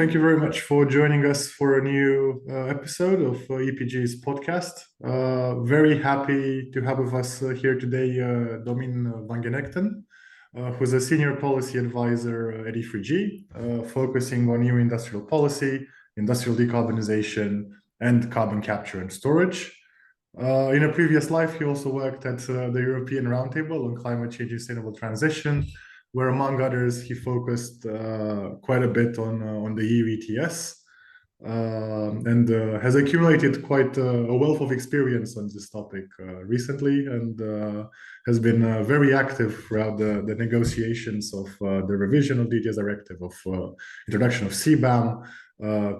thank you very much for joining us for a new episode of EPG's podcast. Very happy to have with us here today Domien Vangenechten, who's a senior policy advisor at E3G, focusing on new industrial policy, industrial decarbonisation, and carbon capture and storage. In a previous life, he also worked at the European Roundtable on Climate Change and Sustainable Transition, where, among others, he focused quite a bit on the EU ETS and has accumulated quite a wealth of experience on this topic recently, and has been very active throughout the negotiations of the revision of the ETS directive, of introduction of CBAM,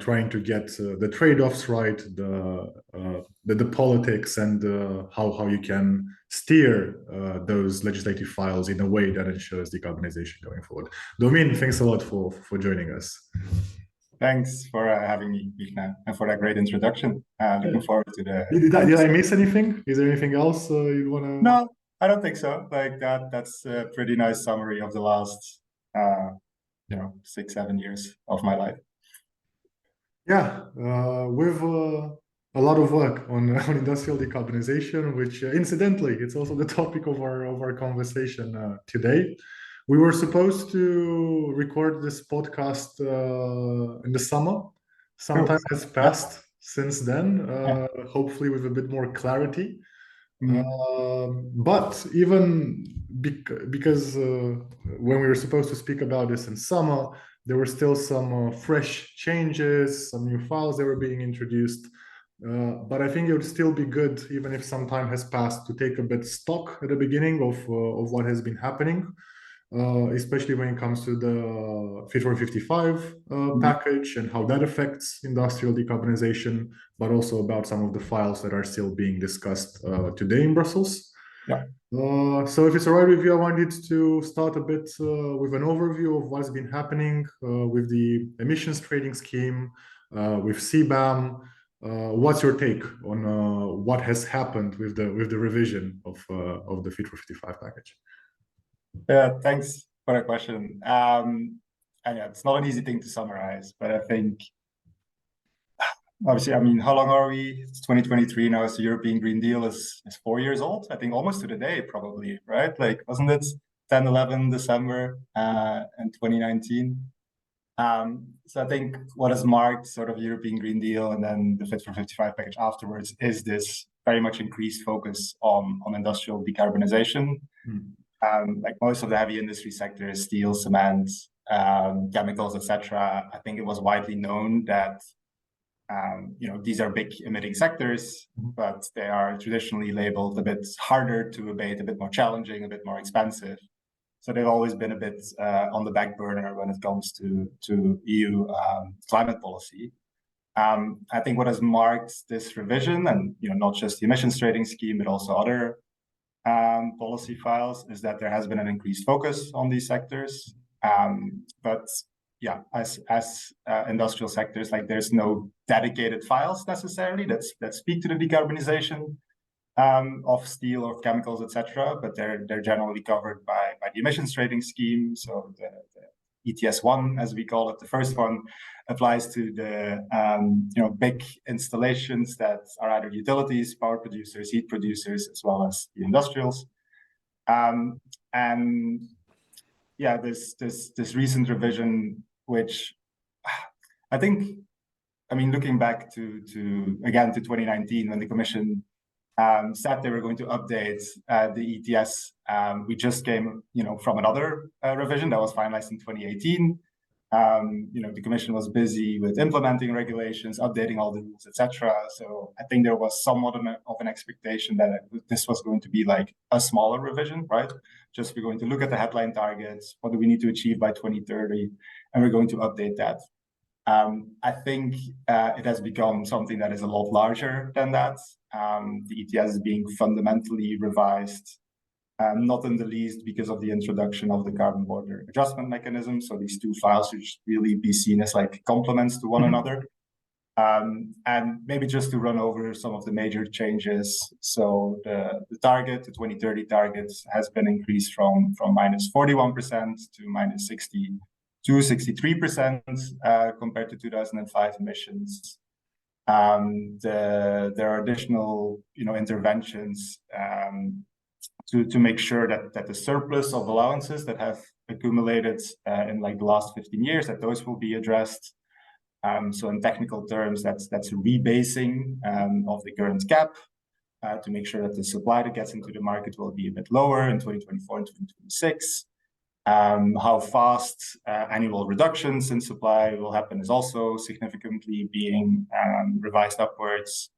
trying to get the trade-offs right, the politics, and how you can steer those legislative files in a way that ensures decarbonization going forward. Domien, thanks a lot for joining us. Thanks for having me, Mihnea, and for that great introduction. Looking forward to the... Did I miss anything? Is there anything else you want to... No, I don't think so. Like that's a pretty nice summary of the last 6-7 years of my life. Yeah, with a lot of work on industrial decarbonization, which incidentally, it's also the topic of our conversation today. We were supposed to record this podcast in the summer. Some time has passed since then, hopefully with a bit more clarity. But even because when we were supposed to speak about this in summer, there were still some fresh changes, some new files that were being introduced. But I think it would still be good, even if some time has passed, to take a bit stock at the beginning of what has been happening, especially when it comes to the Fit for 55 package and how that affects industrial decarbonization, but also about some of the files that are still being discussed today in Brussels. Yeah. So if it's all right with you, I wanted to start a bit with an overview of what's been happening with the emissions trading scheme, with CBAM. What's your take on what has happened with the revision of the Fit for 55 package? Yeah, thanks for the question. And yeah, it's not an easy thing to summarize, but I think obviously, I mean, how long are we? It's 2023 now. So the European Green Deal is 4 years old. I think almost to the day, probably, right? Like, wasn't it 10-11 December in 2019? So I think what has marked sort of European Green Deal and then the Fit for 55 package afterwards is this very much increased focus on industrial decarbonization. Like most of the heavy industry sectors, steel, cement, chemicals, etc. I think it was widely known that these are big emitting sectors, but they are traditionally labeled a bit harder to abate, a bit more challenging, a bit more expensive. So they've always been a bit on the back burner when it comes to EU climate policy. I think what has marked this revision, and not just the emissions trading scheme, but also other policy files, is that there has been an increased focus on these sectors. But yeah, as industrial sectors, like there's no dedicated files necessarily that speak to the decarbonization of steel or chemicals, etc. But they're generally covered by the emissions trading scheme. So the ETS1, as we call it, the first one, applies to the big installations that are either utilities, power producers, heat producers, as well as the industrials. And yeah, this recent revision, which I think, I mean, looking back to 2019, when the Commission said they were going to update the ETS, we just came from another revision that was finalized in 2018. The Commission was busy with implementing regulations, updating all the rules, etc. So I think there was somewhat of an expectation that this was going to be like a smaller revision, right? Just we're going to look at the headline targets, what do we need to achieve by 2030, and we're going to update that. I think it has become something that is a lot larger than that. The ETS is being fundamentally revised, not in the least because of the introduction of the carbon border adjustment mechanism. So these two files should really be seen as like complements to one another. And maybe just to run over some of the major changes. So the target, the 2030 target, has been increased from minus 41% to minus 60% to 63% compared to 2005 emissions. There are additional, interventions to make sure that the surplus of allowances that have accumulated in like the last 15 years, that those will be addressed. So in technical terms, that's a rebasing of the current cap to make sure that the supply that gets into the market will be a bit lower in 2024 and 2026. How fast annual reductions in supply will happen is also significantly being revised upwards,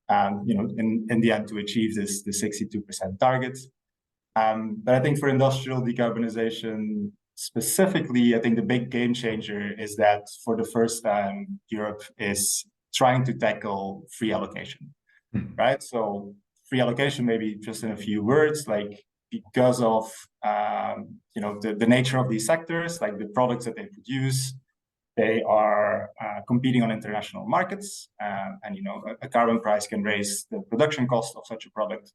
in the end to achieve the 62% target. But I think for industrial decarbonization specifically, I think the big game changer is that for the first time, Europe is trying to tackle free allocation, right? So free allocation, maybe just in a few words, like because of the nature of these sectors, like the products that they produce, they are competing on international markets, and a carbon price can raise the production cost of such a product,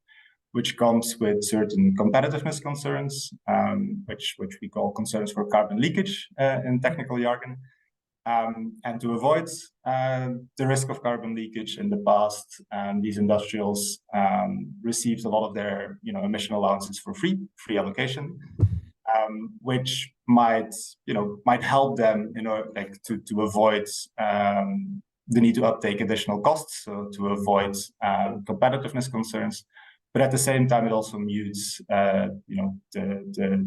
which comes with certain competitiveness concerns, which we call concerns for carbon leakage in technical jargon. And to avoid the risk of carbon leakage in the past, these industrials received a lot of their emission allowances for free allocation, which might help them to avoid the need to uptake additional costs, so to avoid competitiveness concerns. But at the same time, it also mutes the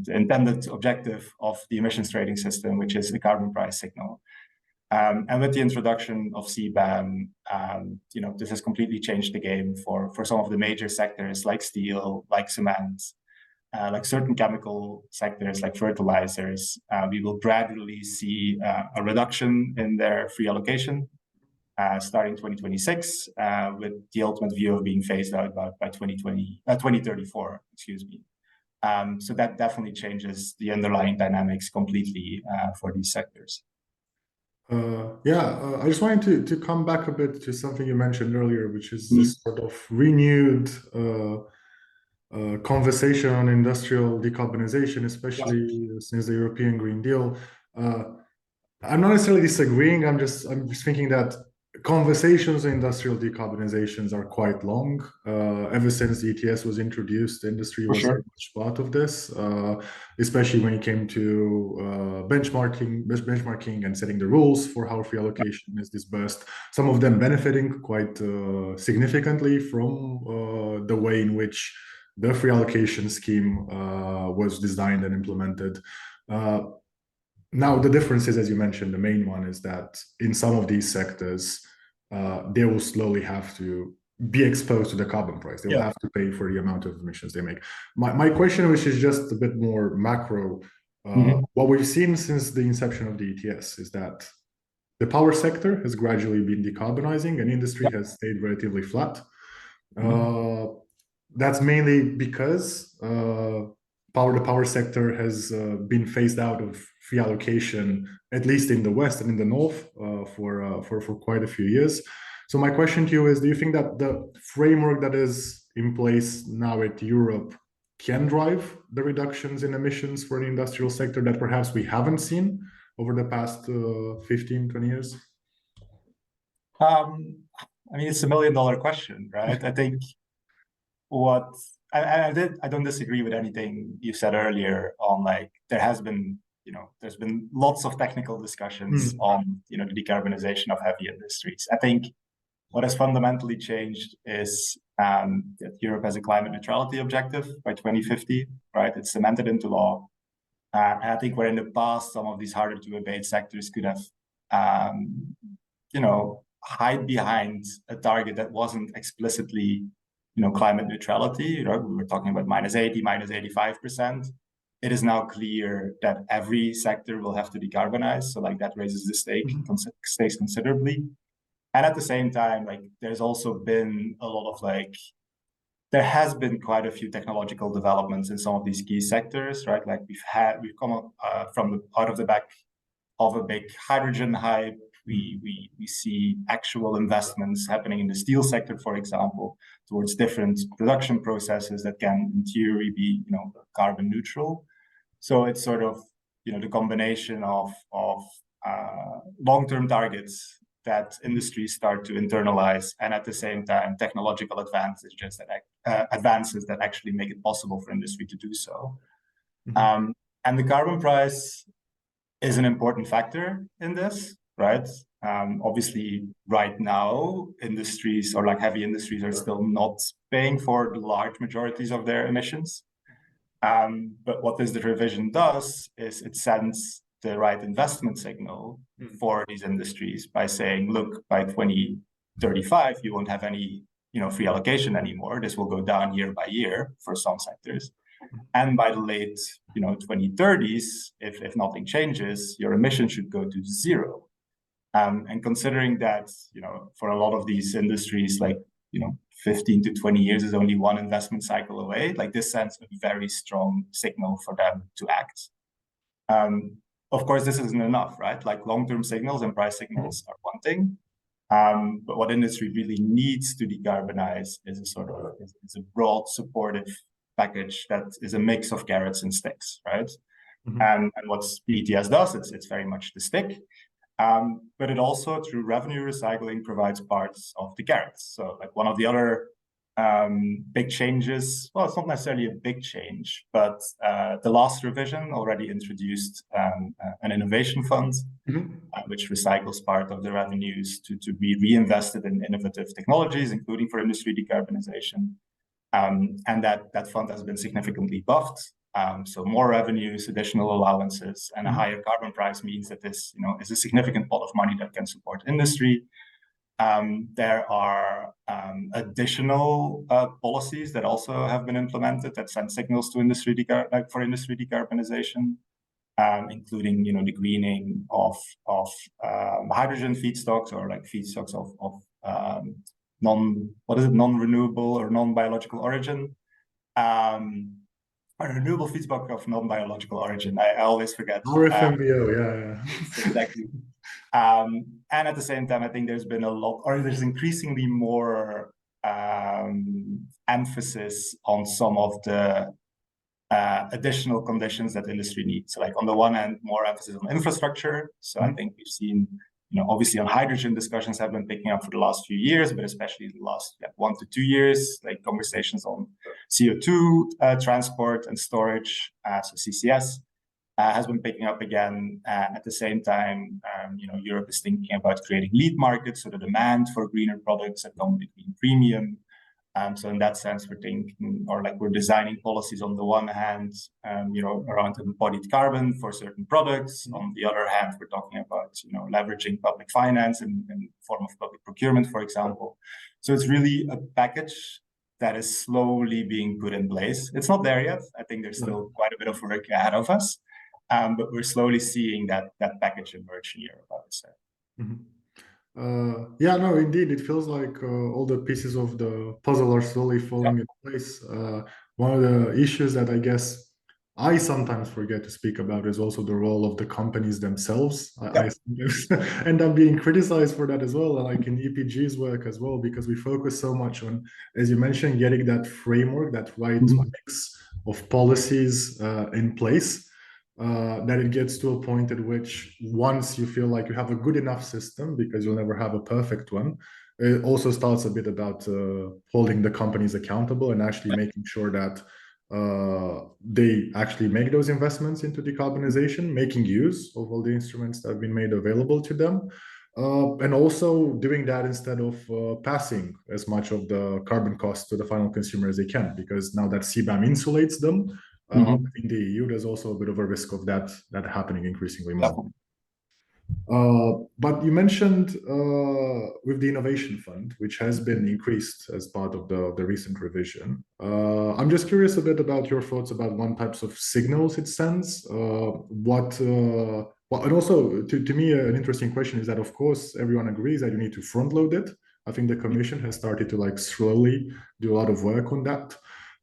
intended objective of the emissions trading system, which is the carbon price signal. And with the introduction of CBAM, this has completely changed the game for some of the major sectors like steel, like cement, like certain chemical sectors like fertilizers. We will gradually see a reduction in their free allocation starting 2026, with the ultimate view of being phased out by 2034, excuse me. So that definitely changes the underlying dynamics completely for these sectors. I just wanted to come back a bit to something you mentioned earlier, which is this sort of renewed conversation on industrial decarbonization, especially since the European Green Deal. I'm not necessarily disagreeing. I'm just thinking that conversations on industrial decarbonizations are quite long. Ever since the ETS was introduced, the industry was very much part of this, especially when it came to benchmarking and setting the rules for how free allocation is disbursed. Some of them benefiting quite significantly from the way in which the free allocation scheme was designed and implemented. Now, the difference is, as you mentioned, the main one is that in some of these sectors, they will slowly have to be exposed to the carbon price. They will have to pay for the amount of emissions they make. My question, which is just a bit more macro, what we've seen since the inception of the ETS is that the power sector has gradually been decarbonizing and industry has stayed relatively flat. That's mainly because the power sector has been phased out of free allocation, at least in the West and in the North, for quite a few years. So my question to you is, do you think that the framework that is in place now at Europe can drive the reductions in emissions for the industrial sector that perhaps we haven't seen over the past 15, 20 years? I mean, it's $1 million question, right? I think I don't disagree with anything you said earlier on, like, there's been lots of technical discussions on, the decarbonization of heavy industries. I think what has fundamentally changed is that Europe has a climate neutrality objective by 2050, right? It's cemented into law. And I think where in the past, some of these harder to abate sectors could have, hide behind a target that wasn't explicitly climate neutrality, we were talking about -80, -85%. It is now clear that every sector will have to decarbonize. So like that raises the stakes considerably. And at the same time, like there's also been a lot of there has been quite a few technological developments in some of these key sectors, right? Like we've come up out of the back of a big hydrogen hype. We see actual investments happening in the steel sector, for example, towards different production processes that can, in theory, be carbon neutral. So it's sort of the combination of long-term targets that industries start to internalize, and at the same time technological advances that actually make it possible for industry to do so. And the carbon price is an important factor in this, right? Obviously, right now, industries or like heavy industries are still not paying for the large majorities of their emissions. But what this revision does is it sends the right investment signal for these industries by saying, look, by 2035, you won't have any free allocation anymore. This will go down year by year for some sectors. And by the late 2030s, if nothing changes, your emissions should go to zero. And considering that, for a lot of these industries, like 15 to 20 years is only one investment cycle away, like this sends a very strong signal for them to act. Of course, this isn't enough, right? Like long-term signals and price signals are one thing. But what industry really needs to decarbonize is a broad supportive package that is a mix of carrots and sticks, right? And what ETS does, it's very much the stick. But it also, through revenue recycling, provides parts of the carrots. So like one of the other big changes, well, it's not necessarily a big change, but the last revision already introduced an innovation fund, which recycles part of the revenues to be reinvested in innovative technologies, including for industry decarbonization. And that fund has been significantly buffed. So more revenues, additional allowances, and a higher carbon price means that this, is a significant pot of money that can support industry. There are additional policies that also have been implemented that send signals to industry for industry decarbonization, including the greening of hydrogen feedstocks, or like feedstocks of non-renewable or non-biological origin. A renewable feedstock of non-biological origin. I always forget. RFMBO, yeah. Exactly. And at the same time, I think there's increasingly more emphasis on some of the additional conditions that industry needs. So like on the one hand, more emphasis on infrastructure. So I think we've seen, obviously on hydrogen discussions have been picking up for the last few years, but especially the last 1 to 2 years, like conversations on CO2 transport and storage, so CCS, has been picking up again. At the same time, Europe is thinking about creating lead markets, so the demand for greener products that come with a green premium. So in that sense, we're thinking, or like we're designing policies on the one hand, around embodied carbon for certain products. On the other hand, we're talking about, leveraging public finance in form of public procurement, for example. So it's really a package that is slowly being put in place. It's not there yet. I think there's still quite a bit of work ahead of us, but we're slowly seeing that package emerge in Europe, I would say. Yeah, no, indeed, it feels like all the pieces of the puzzle are slowly falling into place. One of the issues that I guess I sometimes forget to speak about is also the role of the companies themselves. I sometimes end up being criticized for that as well, like in EPG's work as well, because we focus so much on, as you mentioned, getting that framework, that right mix of policies in place. That it gets to a point at which once you feel like you have a good enough system, because you'll never have a perfect one, it also starts a bit about holding the companies accountable and actually making sure that they actually make those investments into decarbonization, making use of all the instruments that have been made available to them, and also doing that instead of passing as much of the carbon costs to the final consumer as they can, because now that CBAM insulates them, in the EU, there's also a bit of a risk of that happening increasingly more. But you mentioned with the Innovation Fund, which has been increased as part of the recent revision. I'm just curious a bit about your thoughts about what types of signals it sends. And also, to me, an interesting question is that, of course, everyone agrees that you need to front load it. I think the Commission has started to slowly do a lot of work on that.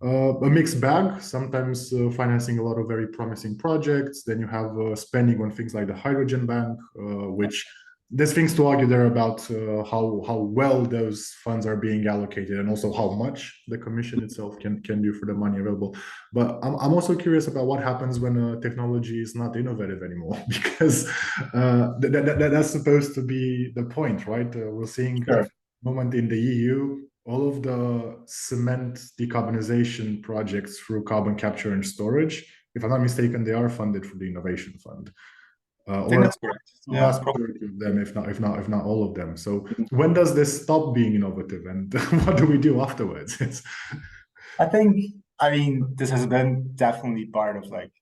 A mixed bag, sometimes financing a lot of very promising projects. Then you have spending on things like the hydrogen bank, which there's things to argue there about how well those funds are being allocated, and also how much the commission itself can do for the money available. But I'm also curious about what happens when technology is not innovative anymore, because that's supposed to be the point, right? We're seeing Sure. moment in the EU, all of the cement decarbonization projects through carbon capture and storage, if I'm not mistaken, they are funded through the Innovation Fund. I think that's correct. Vast majority of them, if not all of them. So when does this stop being innovative, and what do we do afterwards? I mean, this has been definitely part of like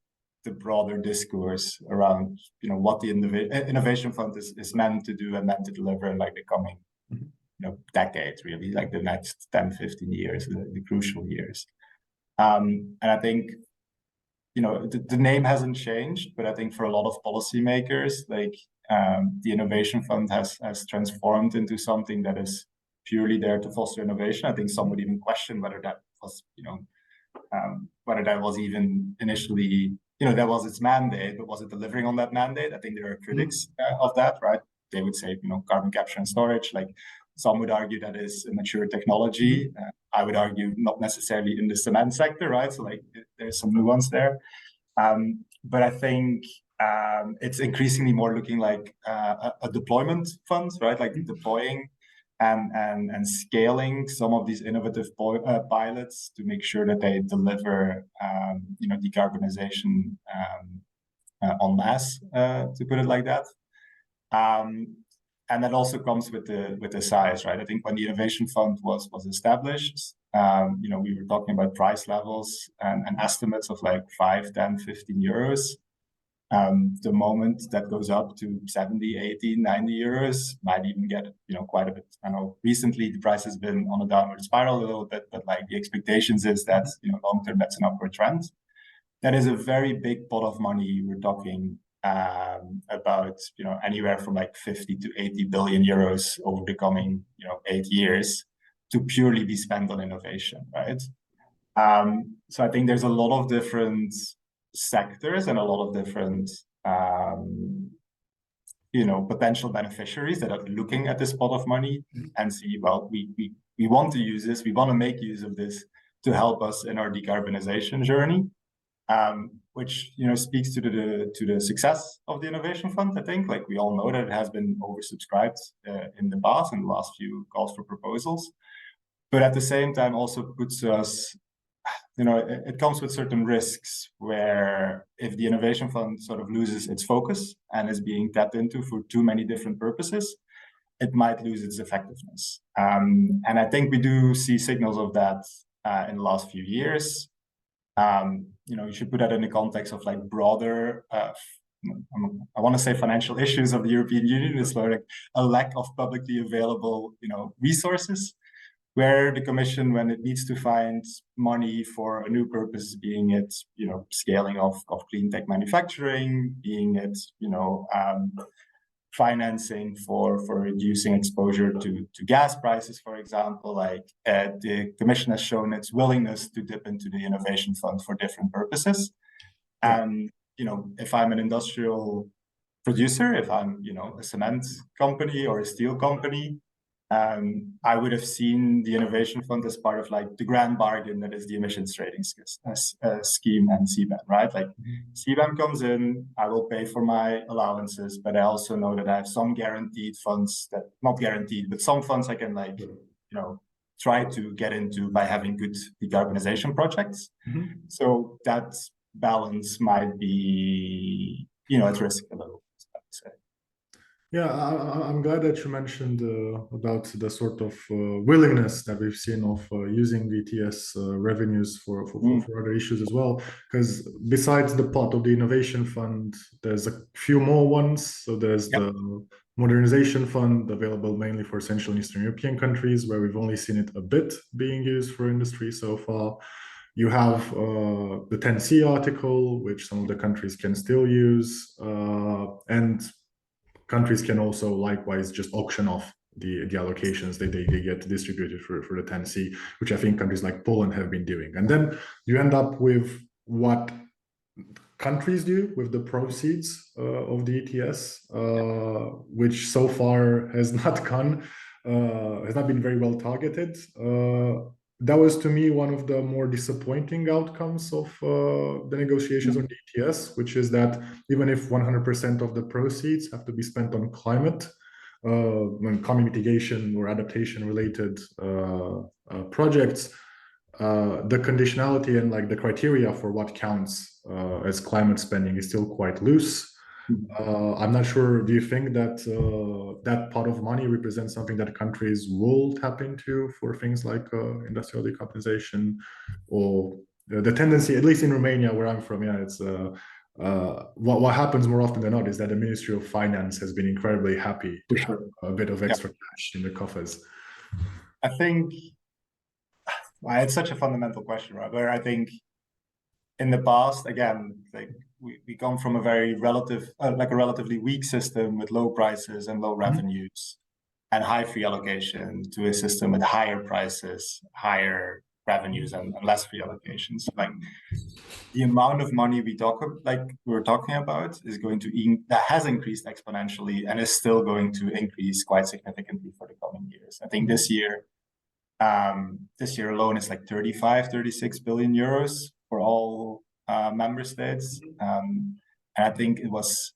the broader discourse around, what the Innovation Fund is meant to do and meant to deliver in like the coming, decades, really, like the next 10, 15 years, the crucial years. And I think, the name hasn't changed, but I think for a lot of policymakers, like the Innovation Fund has transformed into something that is purely there to foster innovation. I think some would even question whether that was, whether that was even initially, that was its mandate, but was it delivering on that mandate? I think there are critics of that, right? They would say, carbon capture and storage, like some would argue that is a mature technology. I would argue not necessarily in the cement sector, right? So like there's some nuance there. But I think it's increasingly more looking like a deployment fund, right? Like deploying and scaling some of these innovative pilots to make sure that they deliver, decarbonization en masse, to put it like that. And that also comes with the size, right? I think when the Innovation Fund was established, we were talking about price levels and estimates of like 5, 10, 15 euros. The moment that goes up to 70, 80, 90 euros, might even get, quite a bit. I know recently the price has been on a downward spiral a little bit, but like the expectations is that, long-term that's an upward trend. That is a very big pot of money. We're talking about, anywhere from like 50 to 80 billion euros over the coming, 8 years to purely be spent on innovation, right? So I think there's a lot of different sectors and a lot of different, potential beneficiaries that are looking at this pot of money and see, well, we want to use this, we want to make use of this to help us in our decarbonization journey. Which speaks to the success of the Innovation Fund. I think, like we all know that it has been oversubscribed in the past, in the last few calls for proposals, but at the same time also puts us, it comes with certain risks where if the Innovation Fund sort of loses its focus and is being tapped into for too many different purposes, it might lose its effectiveness. And I think we do see signals of that in the last few years. You should put that in the context of like broader, I want to say financial issues of the European Union. Is like a lack of publicly available, resources, where the Commission, when it needs to find money for a new purpose, being it, scaling of clean tech manufacturing, being it, financing for reducing exposure to gas prices, for example, like the Commission has shown its willingness to dip into the Innovation Fund for different purposes. And, if I'm an industrial producer, if I'm, a cement company or a steel company, I would have seen the Innovation Fund as part of like the grand bargain that is the emissions trading scheme and CBAM, right? Like CBAM comes in, I will pay for my allowances, but I also know that I have some guaranteed funds that, not guaranteed, but some funds I can like, try to get into by having good decarbonization projects. So that balance might be, at risk a little, I would say. Yeah, I'm glad that you mentioned about the sort of willingness that we've seen of using ETS revenues for other issues as well. Because besides the pot of the Innovation Fund, there's a few more ones. So there's the Modernization Fund, available mainly for Central and Eastern European countries, where we've only seen it a bit being used for industry so far. You have the 10C article, which some of the countries can still use, and countries can also likewise just auction off the allocations that they get distributed for the 10C, which I think countries like Poland have been doing. And then you end up with what countries do with the proceeds of the ETS, which so far has not been very well targeted. That was to me one of the more disappointing outcomes of the negotiations on the ETS, which is that even if 100% of the proceeds have to be spent on climate mitigation or adaptation related projects, the conditionality and like the criteria for what counts as climate spending is still quite loose. I'm not sure. Do you think that that pot of money represents something that countries will tap into for things like industrial decarbonization, or the tendency, at least in Romania, where I'm from, yeah, it's what happens more often than not is that the Ministry of Finance has been incredibly happy to have a bit of extra cash in the coffers. I think it's such a fundamental question, right? Where I think in the past, again, like we come from a very relatively weak system with low prices and low revenues and high free allocation to a system with higher prices, higher revenues, and less free allocations. Like the amount of money we're talking about is going to that has increased exponentially and is still going to increase quite significantly for the coming years. I think this year alone is like 36 billion euros for all member states. And I think it was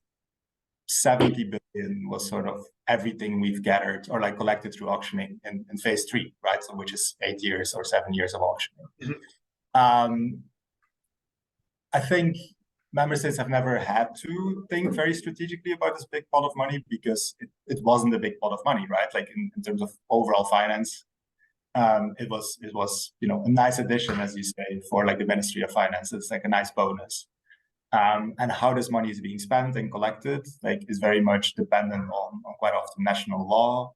70 billion was sort of everything we've gathered or like collected through auctioning in phase 3, right? So which is 8 years or 7 years of auctioning. I think member states have never had to think very strategically about this big pot of money because it wasn't a big pot of money, right? Like in terms of overall finance, it was a nice addition, as you say, for like the Ministry of Finance. It's like a nice bonus. And how this money is being spent and collected, like, is very much dependent on quite often national law,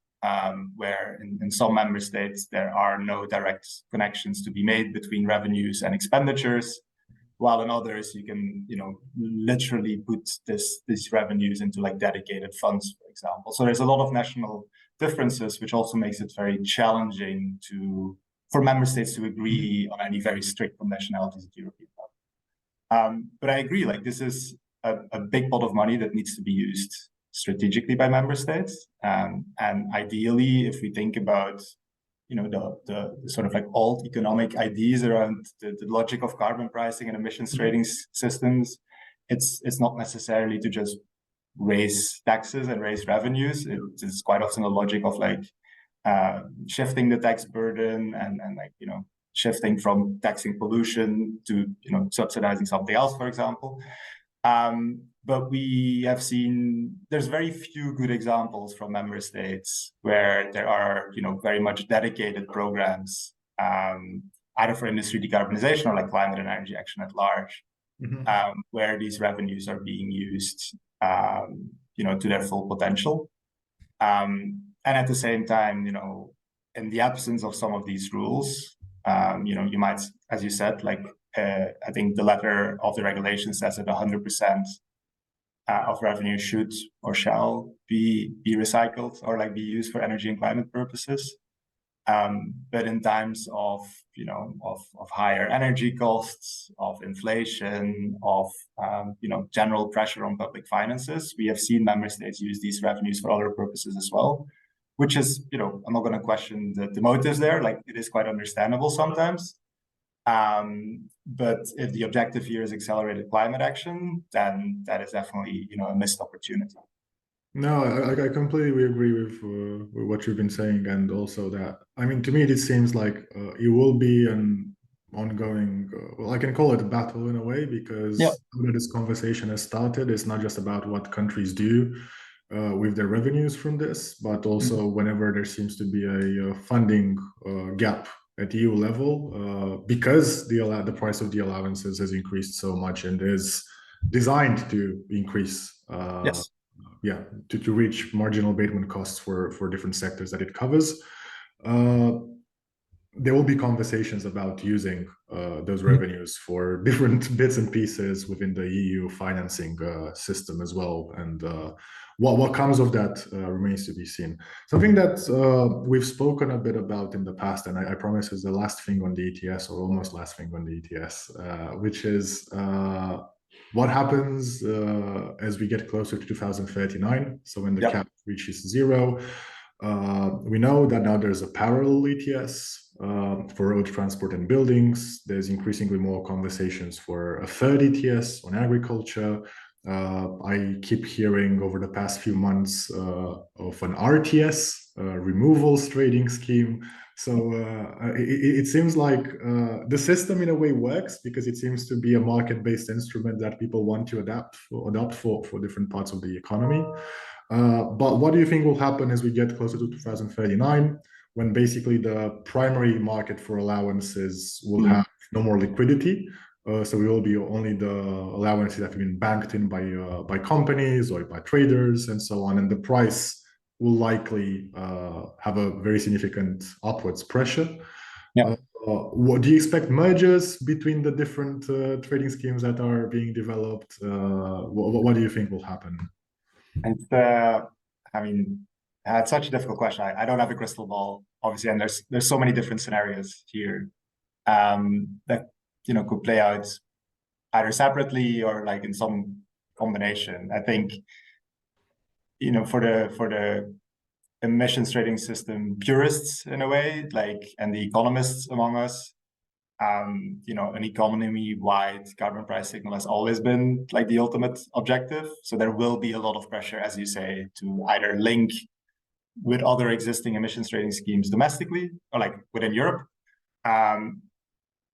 where in some member states there are no direct connections to be made between revenues and expenditures, while in others you can literally put these revenues into like dedicated funds, for example. So there's a lot of national differences, which also makes it very challenging for member states to agree on any very strict conditionalities at European level. But I agree, like this is a big pot of money that needs to be used strategically by member states. And ideally, if we think about the sort of like old economic ideas around the logic of carbon pricing and emissions trading systems, it's not necessarily to just raise taxes and raise revenues. It's quite often a logic of like shifting the tax burden and like shifting from taxing pollution to subsidizing something else, for example. But we have seen there's very few good examples from member states where there are very much dedicated programs, either for industry decarbonization or like climate and energy action at large, where these revenues are being used to their full potential. And at the same time, in the absence of some of these rules, you might, as you said, like I think the letter of the regulation says that 100% of revenue should or shall be recycled or like be used for energy and climate purposes. But in times of higher energy costs, of inflation, of general pressure on public finances, we have seen member states use these revenues for other purposes as well, which is I'm not going to question the motives there. Like it is quite understandable sometimes. But if the objective here is accelerated climate action, then that is definitely a missed opportunity. No, I completely agree with what you've been saying, and also that, I mean, to me it seems like it will be an ongoing, well, I can call it a battle in a way, because this conversation has started. It's not just about what countries do with their revenues from this, but also whenever there seems to be a funding gap at EU level, because the price of the allowances has increased so much and is designed to increase. To reach marginal abatement costs for different sectors that it covers. There will be conversations about using those revenues for different bits and pieces within the EU financing system as well. And what comes of that remains to be seen. Something that we've spoken a bit about in the past, and I promise is the last thing on the ETS, or almost last thing on the ETS, which is What happens as we get closer to 2039? So when the cap reaches zero, we know that now there's a parallel ETS for road transport and buildings. There's increasingly more conversations for a third ETS on agriculture. I keep hearing over the past few months of an RTS, removals trading scheme. So it seems like the system in a way works because it seems to be a market-based instrument that people want to adopt for different parts of the economy. But what do you think will happen as we get closer to 2039, when basically the primary market for allowances will have no more liquidity? So we will be only the allowances that have been banked in by companies or by traders and so on, and the price will likely have a very significant upwards pressure. What do you expect mergers between the different trading schemes that are being developed? What do you think will happen? It's it's such a difficult question. I don't have a crystal ball, obviously, and there's so many different scenarios here that could play out either separately or like in some combination. I think for the emissions trading system purists in a way, and the economists among us, an economy-wide carbon price signal has always been like the ultimate objective. So there will be a lot of pressure, as you say, to either link with other existing emissions trading schemes domestically or like within Europe.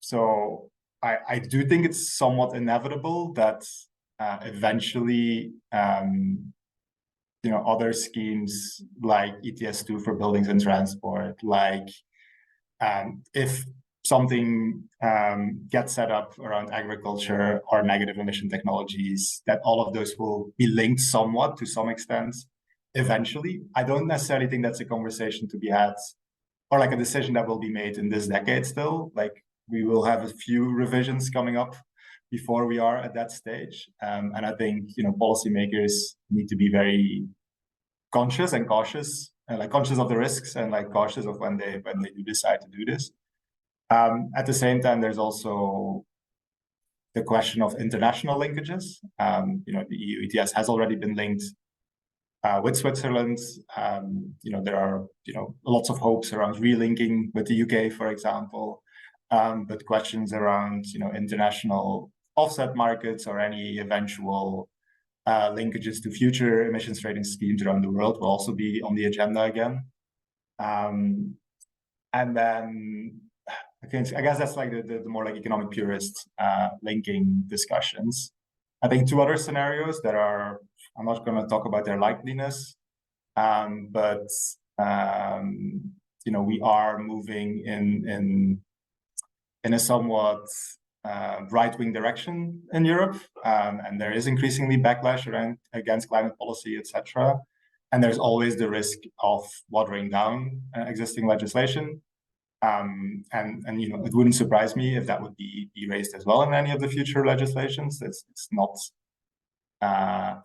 So I do think it's somewhat inevitable that eventually other schemes like ETS2 for buildings and transport, if something gets set up around agriculture or negative emission technologies, that all of those will be linked somewhat to some extent eventually. I don't necessarily think that's a conversation to be had or like a decision that will be made in this decade still. Like we will have a few revisions coming up before we are at that stage. And I think, policymakers need to be very conscious and cautious, and conscious of the risks and cautious of when they do decide to do this. At the same time, there's also the question of international linkages. The EU ETS has already been linked with Switzerland. There are lots of hopes around relinking with the UK, for example. But questions around international offset markets or any eventual linkages to future emissions trading schemes around the world will also be on the agenda again. And then I guess that's like the more like economic purist linking discussions. I think two other scenarios that are, I'm not going to talk about their likeliness, but we are moving in a somewhat right-wing direction in Europe, and there is increasingly backlash against climate policy, etc. And there's always the risk of watering down existing legislation. And it wouldn't surprise me if that would be raised as well in any of the future legislations. It's not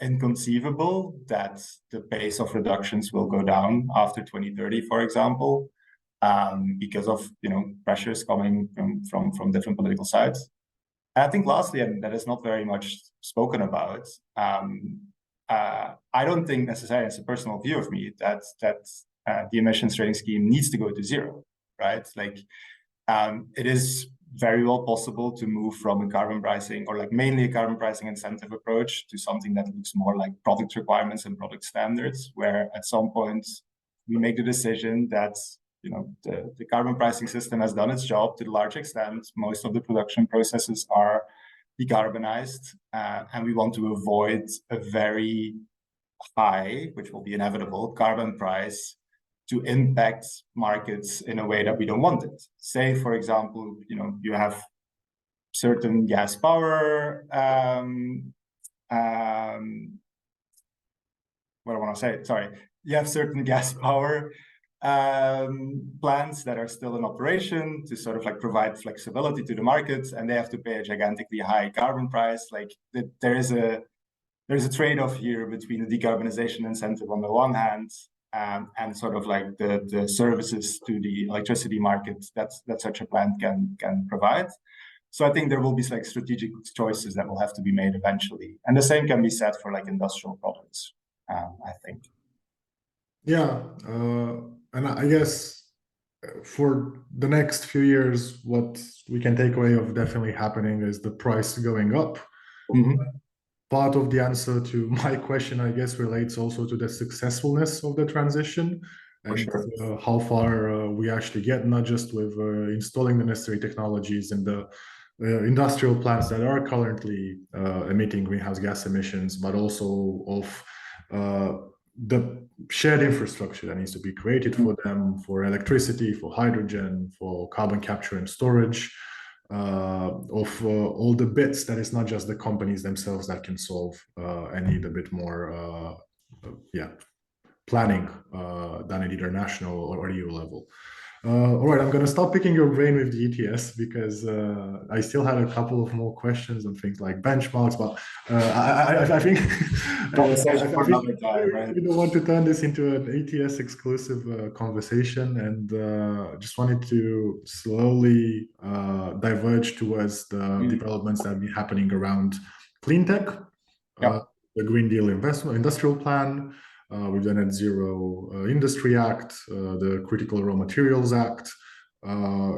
inconceivable that the pace of reductions will go down after 2030, for example, because of pressures coming from different political sides. And I think lastly, and that is not very much spoken about, I don't think necessarily, it's a personal view of me, that the emissions trading scheme needs to go to zero, right? It is very well possible to move from a carbon pricing or mainly a carbon pricing incentive approach to something that looks more like product requirements and product standards, where at some point we make the decision that the carbon pricing system has done its job to a large extent. Most of the production processes are decarbonized, and we want to avoid a very high, which will be inevitable, carbon price to impact markets in a way that we don't want it. Say, for example, you have certain gas power, you have certain gas power plants that are still in operation to sort of provide flexibility to the markets, and they have to pay a gigantically high carbon price. There's a trade-off here between the decarbonization incentive on the one hand and sort of the services to the electricity market that such a plant can provide. So I think there will be like strategic choices that will have to be made eventually. And the same can be said for like industrial products, I think. Yeah. And I guess for the next few years, what we can take away of definitely happening is the price going up. Mm-hmm. Part of the answer to my question, I guess, relates also to the successfulness of the transition and sure. How far we actually get, not just with installing the necessary technologies in the industrial plants that are currently emitting greenhouse gas emissions, but also of the shared infrastructure that needs to be created for them, for electricity, for hydrogen, for carbon capture and storage, of all the bits that is not just the companies themselves that can solve and need a bit more planning done at either national or EU level. All right, I'm going to stop picking your brain with the ETS because I still had a couple of more questions on things like benchmarks, but I think we don't want to turn this into an ETS exclusive conversation, and just wanted to slowly diverge towards the developments that have been happening around clean tech, the Green Deal industrial plan, with the Net Zero Industry Act, the Critical Raw Materials Act.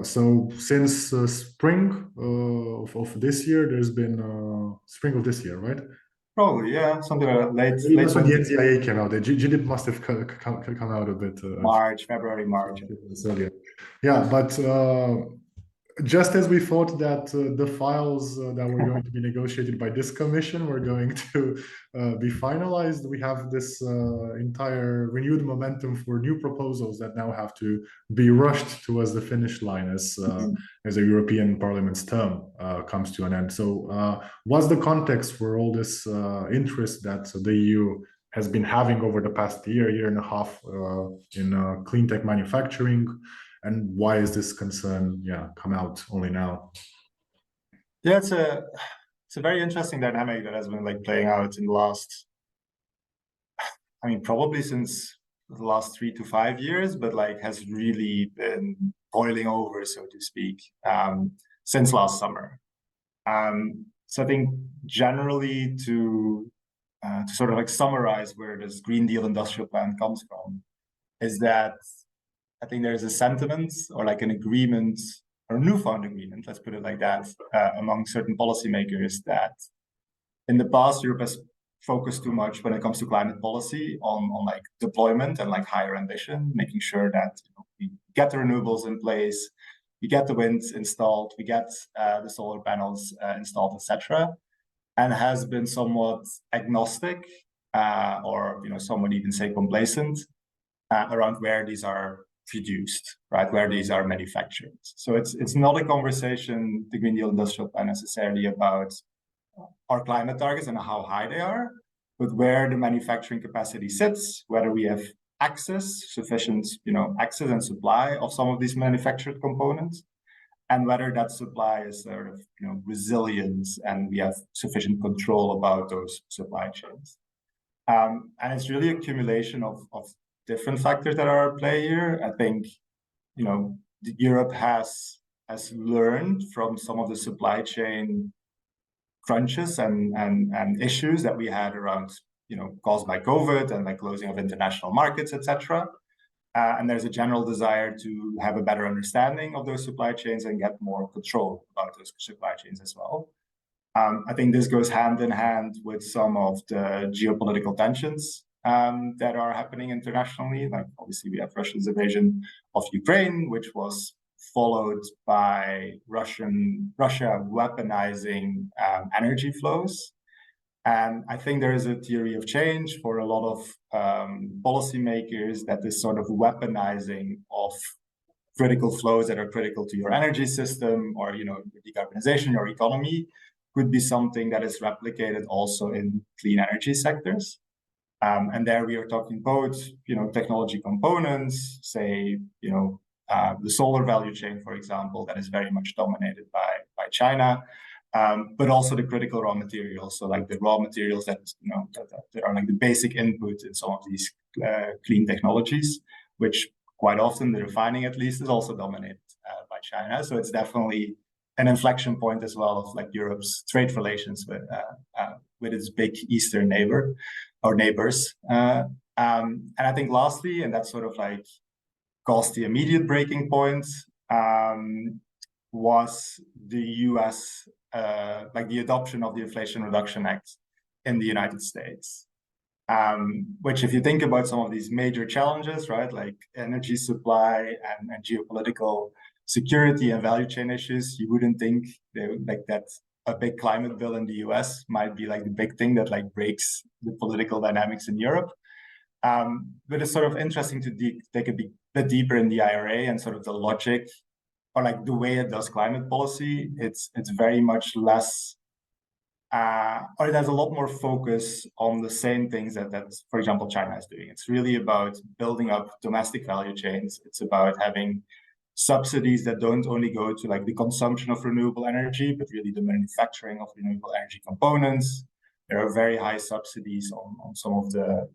So since spring of this year, there's been spring of this year, right? Probably, yeah, something like late. That's when the NZIA came out. The GDIP must have come out a bit. February, March. Yeah, but just as we thought that the files that were going to be negotiated by this commission were going to be finalized, we have this entire renewed momentum for new proposals that now have to be rushed towards the finish line as the European Parliament's term comes to an end. So what's the context for all this interest that the EU has been having over the past year and a half in clean tech manufacturing? And why is this concern, come out only now? Yeah, it's a very interesting dynamic that has been like playing out in the last, I mean, probably since the last 3 to 5 years, but like has really been boiling over, so to speak, since last summer. So I think generally to sort of like summarize where this Green Deal industrial plan comes from, is that I think there's a sentiment or like an agreement or a newfound agreement, let's put it like that, among certain policymakers that in the past Europe has focused too much when it comes to climate policy on like deployment and like higher ambition, making sure that we get the renewables in place, we get the wind installed, we get the solar panels installed, etc., and has been somewhat agnostic or some would even say complacent around where these are produced, right, where these are manufactured. So it's not a conversation, the Green Deal Industrial Plan, necessarily about our climate targets and how high they are, but where the manufacturing capacity sits, whether we have sufficient access and supply of some of these manufactured components, and whether that supply is sort of resilient and we have sufficient control about those supply chains. And it's really accumulation of different factors that are at play here. I think, Europe has learned from some of the supply chain crunches and issues that we had around, caused by COVID and like closing of international markets, etc. And there's a general desire to have a better understanding of those supply chains and get more control about those supply chains as well. I think this goes hand in hand with some of the geopolitical tensions that are happening internationally. Like obviously we have Russia's invasion of Ukraine, which was followed by Russia weaponizing energy flows. And I think there is a theory of change for a lot of policymakers that this sort of weaponizing of critical flows that are critical to your energy system or decarbonization, your economy, could be something that is replicated also in clean energy sectors. And there we are talking both, technology components, say, the solar value chain, for example, that is very much dominated by China, but also the critical raw materials. So like the raw materials that are like the basic input in some of these clean technologies, which quite often the refining at least is also dominated by China. So it's definitely an inflection point as well of like Europe's trade relations with its big eastern neighbor or neighbors. And I think lastly, and that's sort of like caused the immediate breaking point, was the US, like the adoption of the Inflation Reduction Act in the United States. Which if you think about some of these major challenges, right, like energy supply and geopolitical security and value chain issues, you wouldn't think like that a big climate bill in the US might be like the big thing that like breaks the political dynamics in Europe. But it's sort of interesting to take a bit deeper in the IRA and sort of the logic or like the way it does climate policy. It's very much less, or it has a lot more focus on the same things that, for example, China is doing. It's really about building up domestic value chains. It's about having subsidies that don't only go to like the consumption of renewable energy, but really the manufacturing of renewable energy components. There are very high subsidies on some of the,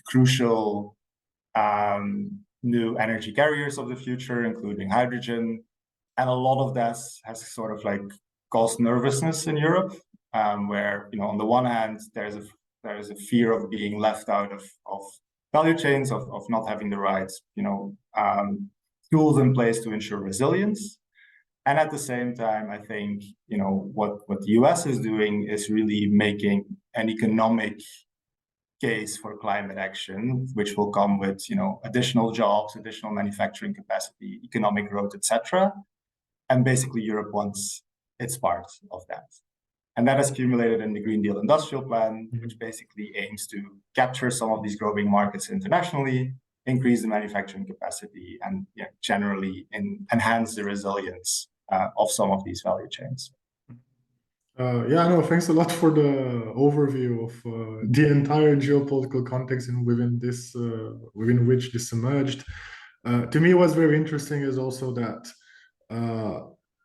crucial new energy carriers of the future, including hydrogen. And a lot of that has sort of like caused nervousness in Europe, where, on the one hand, there's a fear of being left out of value chains, of not having the right, tools in place to ensure resilience. And at the same time, I think, what the US is doing is really making an economic case for climate action, which will come with, additional jobs, additional manufacturing capacity, economic growth, etc. And basically Europe wants its part of that. And that is accumulated in the Green Deal Industrial Plan, which basically aims to capture some of these growing markets internationally, increase the manufacturing capacity, and generally enhance the resilience of some of these value chains. Thanks a lot for the overview of the entire geopolitical context within which this emerged. To me, what's very interesting is also that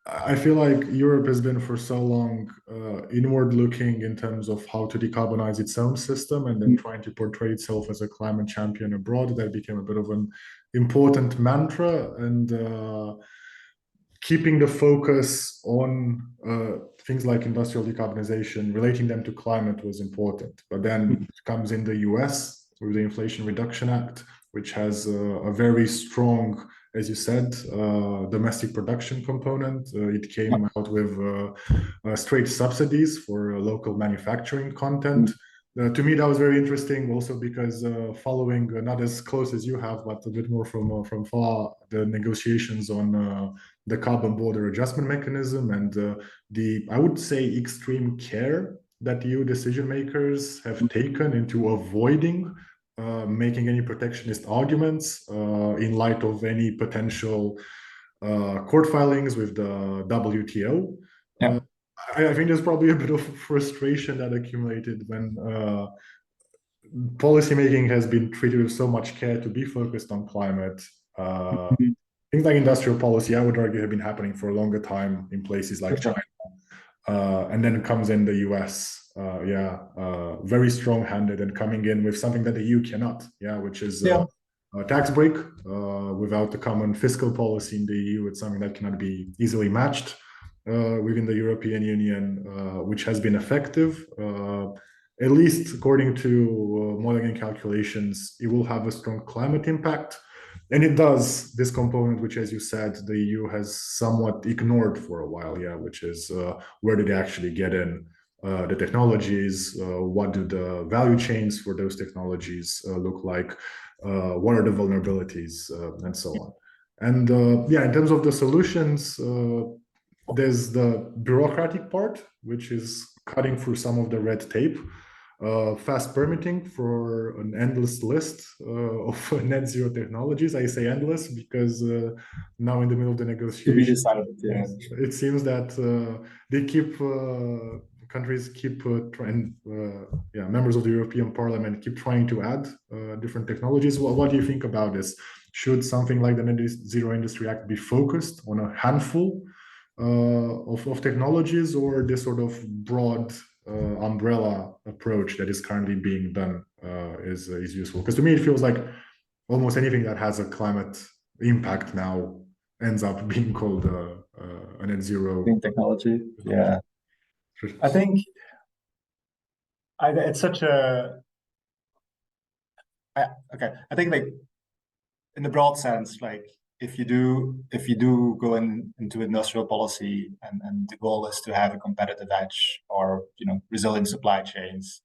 I feel like Europe has been for so long inward looking in terms of how to decarbonize its own system and then trying to portray itself as a climate champion abroad. That became a bit of an important mantra, and keeping the focus on things like industrial decarbonization, relating them to climate was important. But then it comes in the US with the Inflation Reduction Act, which has a very strong, as you said, domestic production component. It came out with straight subsidies for local manufacturing content. To me, that was very interesting also because following, not as close as you have, but a bit more from far, the negotiations on the carbon border adjustment mechanism and I would say, extreme care that EU decision makers have taken into avoiding making any protectionist arguments in light of any potential court filings with the WTO. I think there's probably a bit of frustration that accumulated when policymaking has been treated with so much care to be focused on climate. Things like industrial policy, I would argue, have been happening for a longer time in places like China. And then it comes in the US, very strong-handed and coming in with something that the EU cannot, which is a tax break without the common fiscal policy in the EU. It's something that cannot be easily matched within the European Union, which has been effective. At least according to modeling and calculations, it will have a strong climate impact. And it does, this component, which, as you said, the EU has somewhat ignored for a while, which is where do they actually get in the technologies? What do the value chains for those technologies look like? What are the vulnerabilities, and so on? And in terms of the solutions, there's the bureaucratic part, which is cutting through some of the red tape. Fast permitting for an endless list of net zero technologies. I say endless because now in the middle of the negotiations, it seems that they keep countries keep trying. Members of the European Parliament keep trying to add different technologies. What do you think about this? Should something like the Net Zero Industry Act be focused on a handful of technologies, or this sort of broad umbrella approach that is currently being done is useful? Because to me, it feels like almost anything that has a climate impact now ends up being called a net zero Clean technology. Yeah. I think it's such a okay. I think like in the broad sense, like if you do go into industrial policy and the goal is to have a competitive edge or resilient supply chains,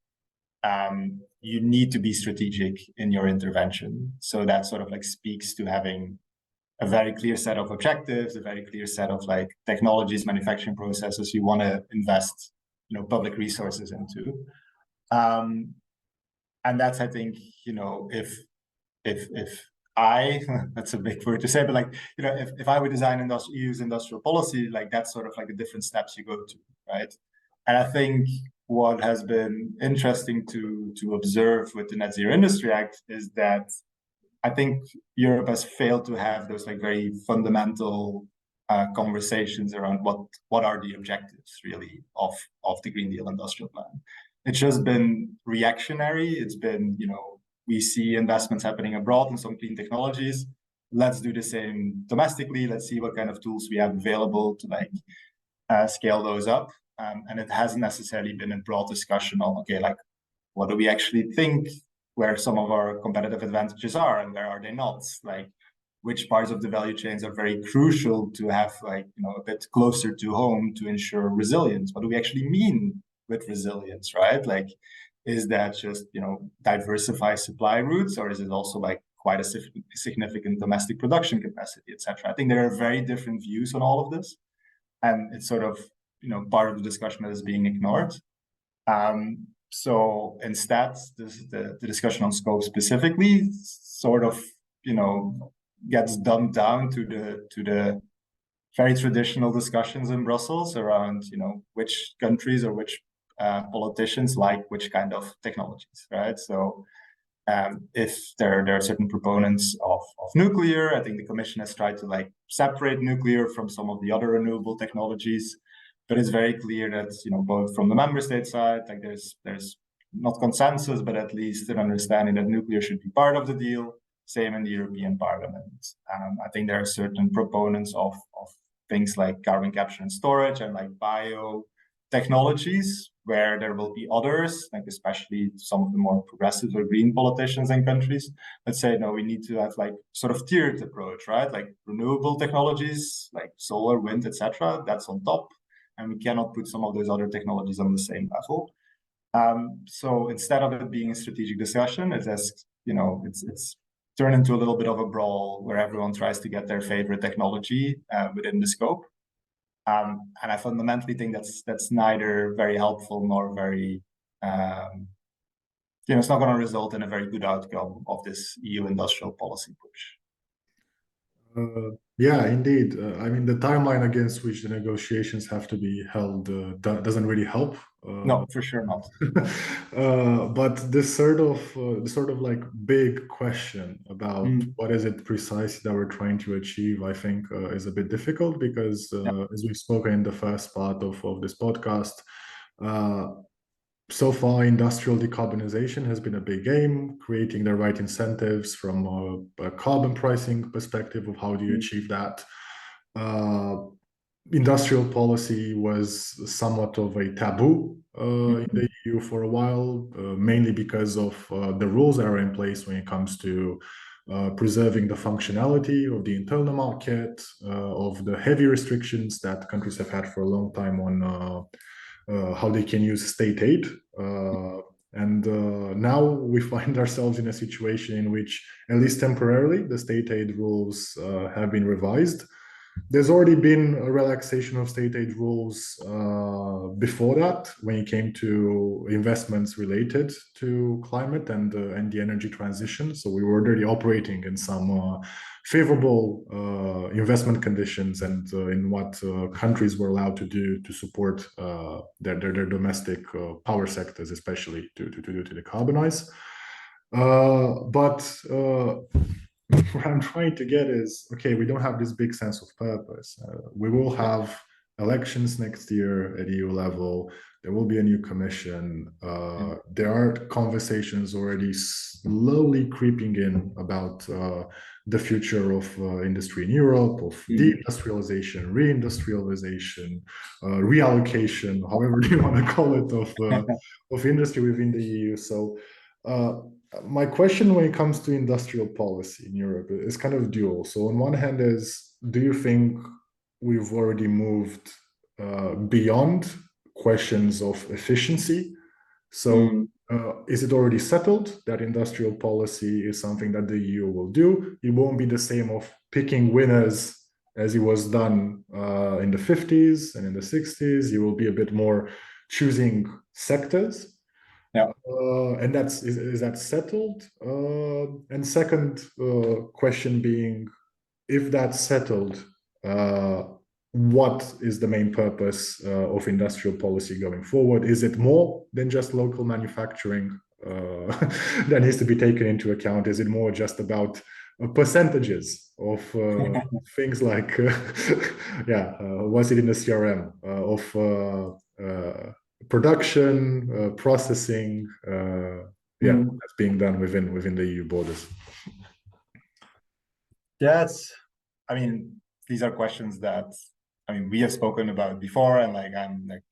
you need to be strategic in your intervention. So that sort of like speaks to having a very clear set of objectives, a very clear set of like technologies, manufacturing processes you want to invest, public resources into. And that's, I think, if I, that's a big word to say, but like, if I would use industrial policy, like that's sort of like the different steps you go to, right? And I think what has been interesting to observe with the Net Zero Industry Act is that I think Europe has failed to have those like very fundamental conversations around what are the objectives really of the Green Deal industrial plan. It's just been reactionary. It's been, we see investments happening abroad in some clean technologies. Let's do the same domestically. Let's see what kind of tools we have available to like scale those up. And it hasn't necessarily been a broad discussion on, okay, like what do we actually think where some of our competitive advantages are and where are they not? Like which parts of the value chains are very crucial to have like, a bit closer to home to ensure resilience. What do we actually mean with resilience, right? Like, is that just, diversify supply routes, or is it also like quite a significant domestic production capacity, etc.? I think there are very different views on all of this. And it's sort of, part of the discussion that is being ignored. So instead, the discussion on scope specifically sort of, gets dumbed down to the very traditional discussions in Brussels around, which countries or which politicians like which kind of technologies, right? So if there are certain proponents of nuclear, I think the Commission has tried to like separate nuclear from some of the other renewable technologies. But it's very clear that, both from the member state side, like there's not consensus, but at least an understanding that nuclear should be part of the deal. Same in the European Parliament. I think there are certain proponents of things like carbon capture and storage and like biotechnologies, where there will be others, like especially some of the more progressive or green politicians in countries that say, no, we need to have like sort of tiered approach, right? Like renewable technologies, like solar, wind, etc. That's on top. And we cannot put some of those other technologies on the same level. So instead of it being a strategic discussion, it has, it's turned into a little bit of a brawl where everyone tries to get their favorite technology within the scope. And I fundamentally think that's neither very helpful nor very, it's not going to result in a very good outcome of this EU industrial policy push. Yeah, indeed. I mean, the timeline against which the negotiations have to be held doesn't really help. No, for sure not. But this sort of like big question about what is it precisely that we're trying to achieve, I think, is a bit difficult because, as we've spoken in the first part of this podcast, so far, industrial decarbonization has been a big game, creating the right incentives from a carbon pricing perspective of how do you achieve that. Industrial policy was somewhat of a taboo in the EU for a while, mainly because of the rules that are in place when it comes to preserving the functionality of the internal market, of the heavy restrictions that countries have had for a long time on how they can use state aid. And now we find ourselves in a situation in which, at least temporarily, the state aid rules have been revised. There's already been a relaxation of state aid rules before that, when it came to investments related to climate and the energy transition. So we were already operating in some favorable investment conditions and in what countries were allowed to do to support their domestic power sectors, especially to decarbonize. But what I'm trying to get is, okay, we don't have this big sense of purpose. We will have elections next year at EU level. There will be a new commission. There are conversations already slowly creeping in about the future of industry in Europe, of deindustrialization, reindustrialization, reallocation, however you want to call it, of industry within the EU. So my question when it comes to industrial policy in Europe is kind of dual. So on one hand is, do you think we've already moved beyond questions of efficiency? So is it already settled that industrial policy is something that the EU will do? It won't be the same of picking winners as it was done in the 50s and in the 60s. You will be a bit more choosing sectors. Yeah. And is that settled? And second question being, if that's settled, what is the main purpose of industrial policy going forward? Is it more than just local manufacturing that needs to be taken into account? Is it more just about percentages of things like, what's it in the CRM, of production, processing, that's being done within the EU borders? Yes, I mean, these are questions that we have spoken about before, and like I'm like,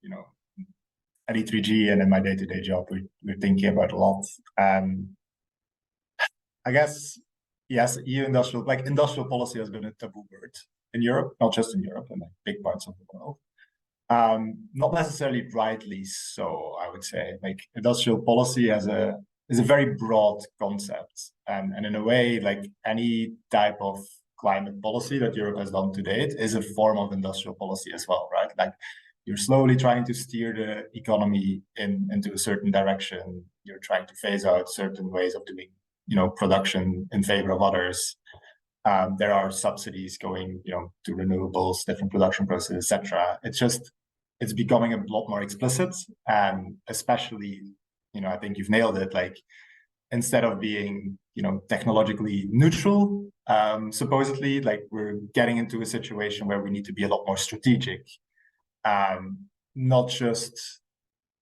at E3G and in my day-to-day job, we're thinking about a lot. I guess, yes, industrial policy has been a taboo word in Europe, not just in Europe, in like big parts of the world. Not necessarily rightly so, I would say. Like industrial policy is a very broad concept, and in a way, like any type of climate policy that Europe has done to date is a form of industrial policy as well, right? Like you're slowly trying to steer the economy into a certain direction. You're trying to phase out certain ways of doing, production in favor of others. There are subsidies going, to renewables, different production processes, etc. It's becoming a lot more explicit, and especially, I think you've nailed it. Like instead of being, technologically neutral, supposedly, like we're getting into a situation where we need to be a lot more strategic. Not just,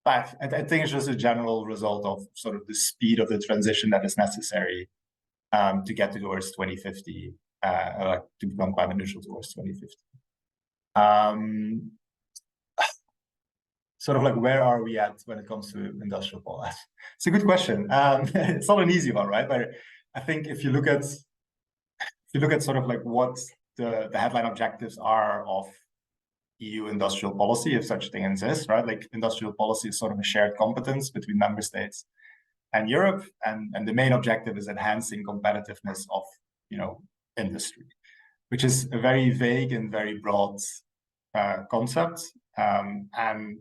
I think it's just a general result of sort of the speed of the transition that is necessary to get towards 2050, to become climate neutral towards 2050. Sort of like, where are we at when it comes to industrial policy? It's a good question. It's not an easy one, right? But I think if you look at sort of like what the headline objectives are of EU industrial policy, if such a thing exists, right? Like industrial policy is sort of a shared competence between member states and Europe, and the main objective is enhancing competitiveness of industry, which is a very vague and very broad concept. And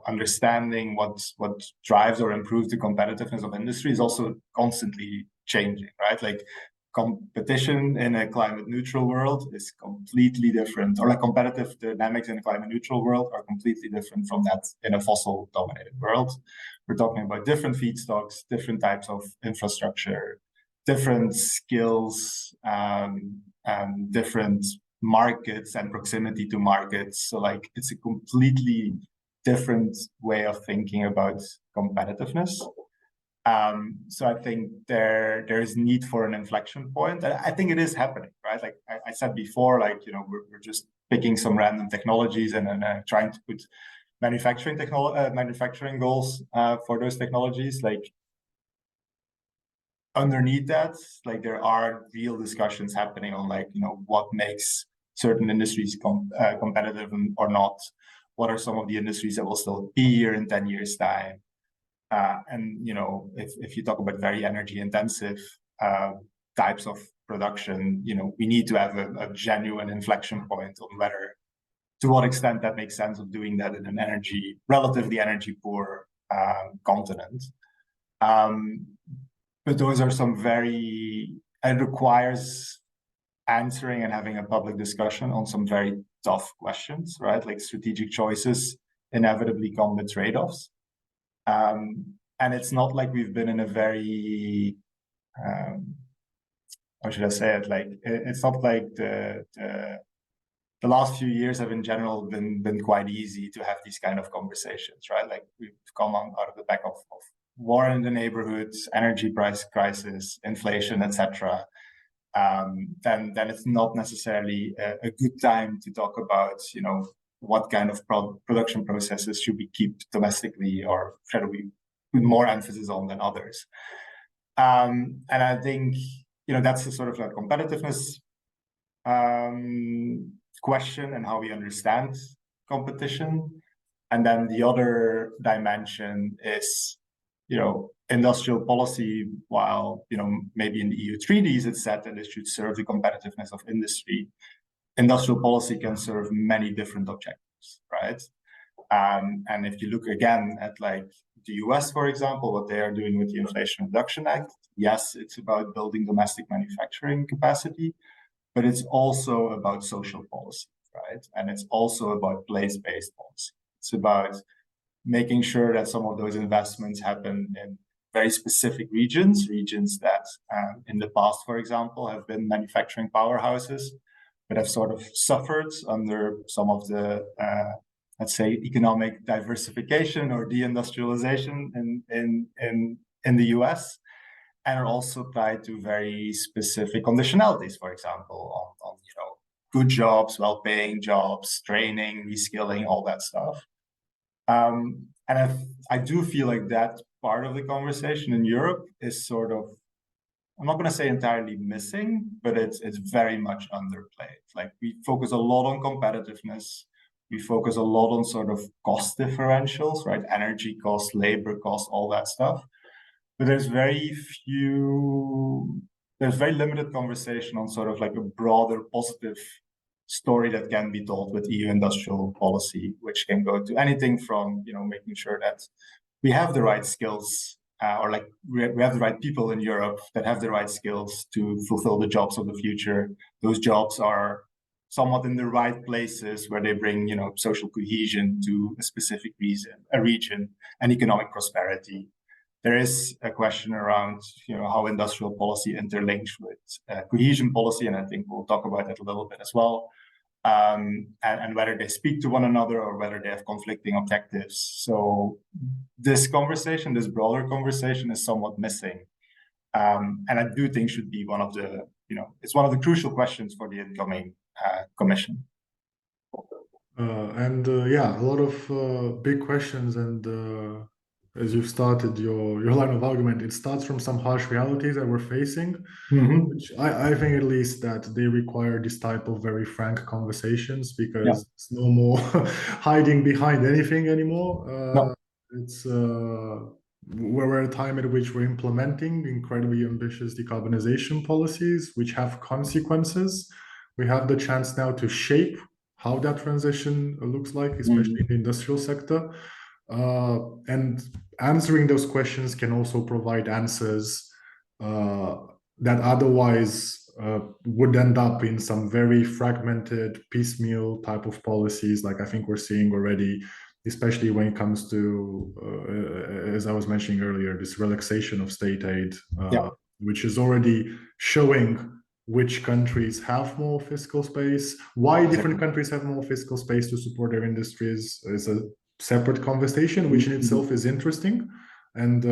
understanding what drives or improves the competitiveness of industry is also constantly changing, right? Like competition in a climate neutral world is completely different, or like competitive dynamics in a climate neutral world are completely different from that in a fossil dominated world. We're talking about different feedstocks, different types of infrastructure, different skills, and different markets and proximity to markets. So like it's a completely different way of thinking about competitiveness. So I think there is need for an inflection point. I think it is happening, right? Like I said before, like we're just picking some random technologies and trying to put manufacturing goals for those technologies. Like underneath that, like there are real discussions happening on like what makes certain industries competitive or not. What are some of the industries that will still be here in 10 years' time? And if you talk about very energy intensive types of production, we need to have a genuine inflection point on whether, to what extent that makes sense of doing that in an relatively energy poor continent. But those are it requires answering and having a public discussion on some very tough questions, right? Like strategic choices inevitably come with trade-offs. And it's not like we've been in a very, how should I say it? Like, it's not like the the last few years have in general been quite easy to have these kind of conversations, right? Like we've come on out of the back of war in the neighborhoods, energy price crisis, inflation, etc. Then it's not necessarily a good time to talk about, what kind of production processes should we keep domestically, or should we put more emphasis on than others. And I think, that's the sort of like competitiveness question and how we understand competition. And then the other dimension is, industrial policy. While, maybe in the EU treaties, it's said that it should serve the competitiveness of industry. Industrial policy can serve many different objectives, right? And if you look again at like the US, for example, what they are doing with the Inflation Reduction Act, yes, it's about building domestic manufacturing capacity, but it's also about social policy, right? And it's also about place-based policy. It's about making sure that some of those investments happen in very specific regions that in the past, for example, have been manufacturing powerhouses, but have sort of suffered under some of the, let's say, economic diversification or deindustrialization in the US, and are also tied to very specific conditionalities, for example, on good jobs, well-paying jobs, training, reskilling, all that stuff. And I do feel like that part of the conversation in Europe is sort of, I'm not going to say entirely missing, but it's very much underplayed. Like we focus a lot on competitiveness. We focus a lot on sort of cost differentials, right? Energy costs, labor costs, all that stuff. But there's very limited conversation on sort of like a broader positive story that can be told with EU industrial policy, which can go to anything from, making sure that we have the right skills, or like we have the right people in Europe that have the right skills to fulfill the jobs of the future. Those jobs are somewhat in the right places where they bring, social cohesion to a specific region and economic prosperity. There is a question around, how industrial policy interlinks with cohesion policy, and I think we'll talk about that a little bit as well, and whether they speak to one another or whether they have conflicting objectives. So this broader conversation is somewhat missing, and I do think should be one of the, it's one of the crucial questions for the incoming commission. A lot of big questions, and as you've started your line of argument, it starts from some harsh realities that we're facing, which I think at least that they require this type of very frank conversations, because it's no more hiding behind anything anymore. No. It's we're at a time at which we're implementing incredibly ambitious decarbonization policies, which have consequences. We have the chance now to shape how that transition looks like, especially in the industrial sector. And answering those questions can also provide answers that otherwise would end up in some very fragmented, piecemeal type of policies, like I think we're seeing already, especially when it comes to, as I was mentioning earlier, this relaxation of state aid, which is already showing which countries have more fiscal space. Why different countries have more fiscal space to support their industries is a separate conversation, which in itself is interesting, and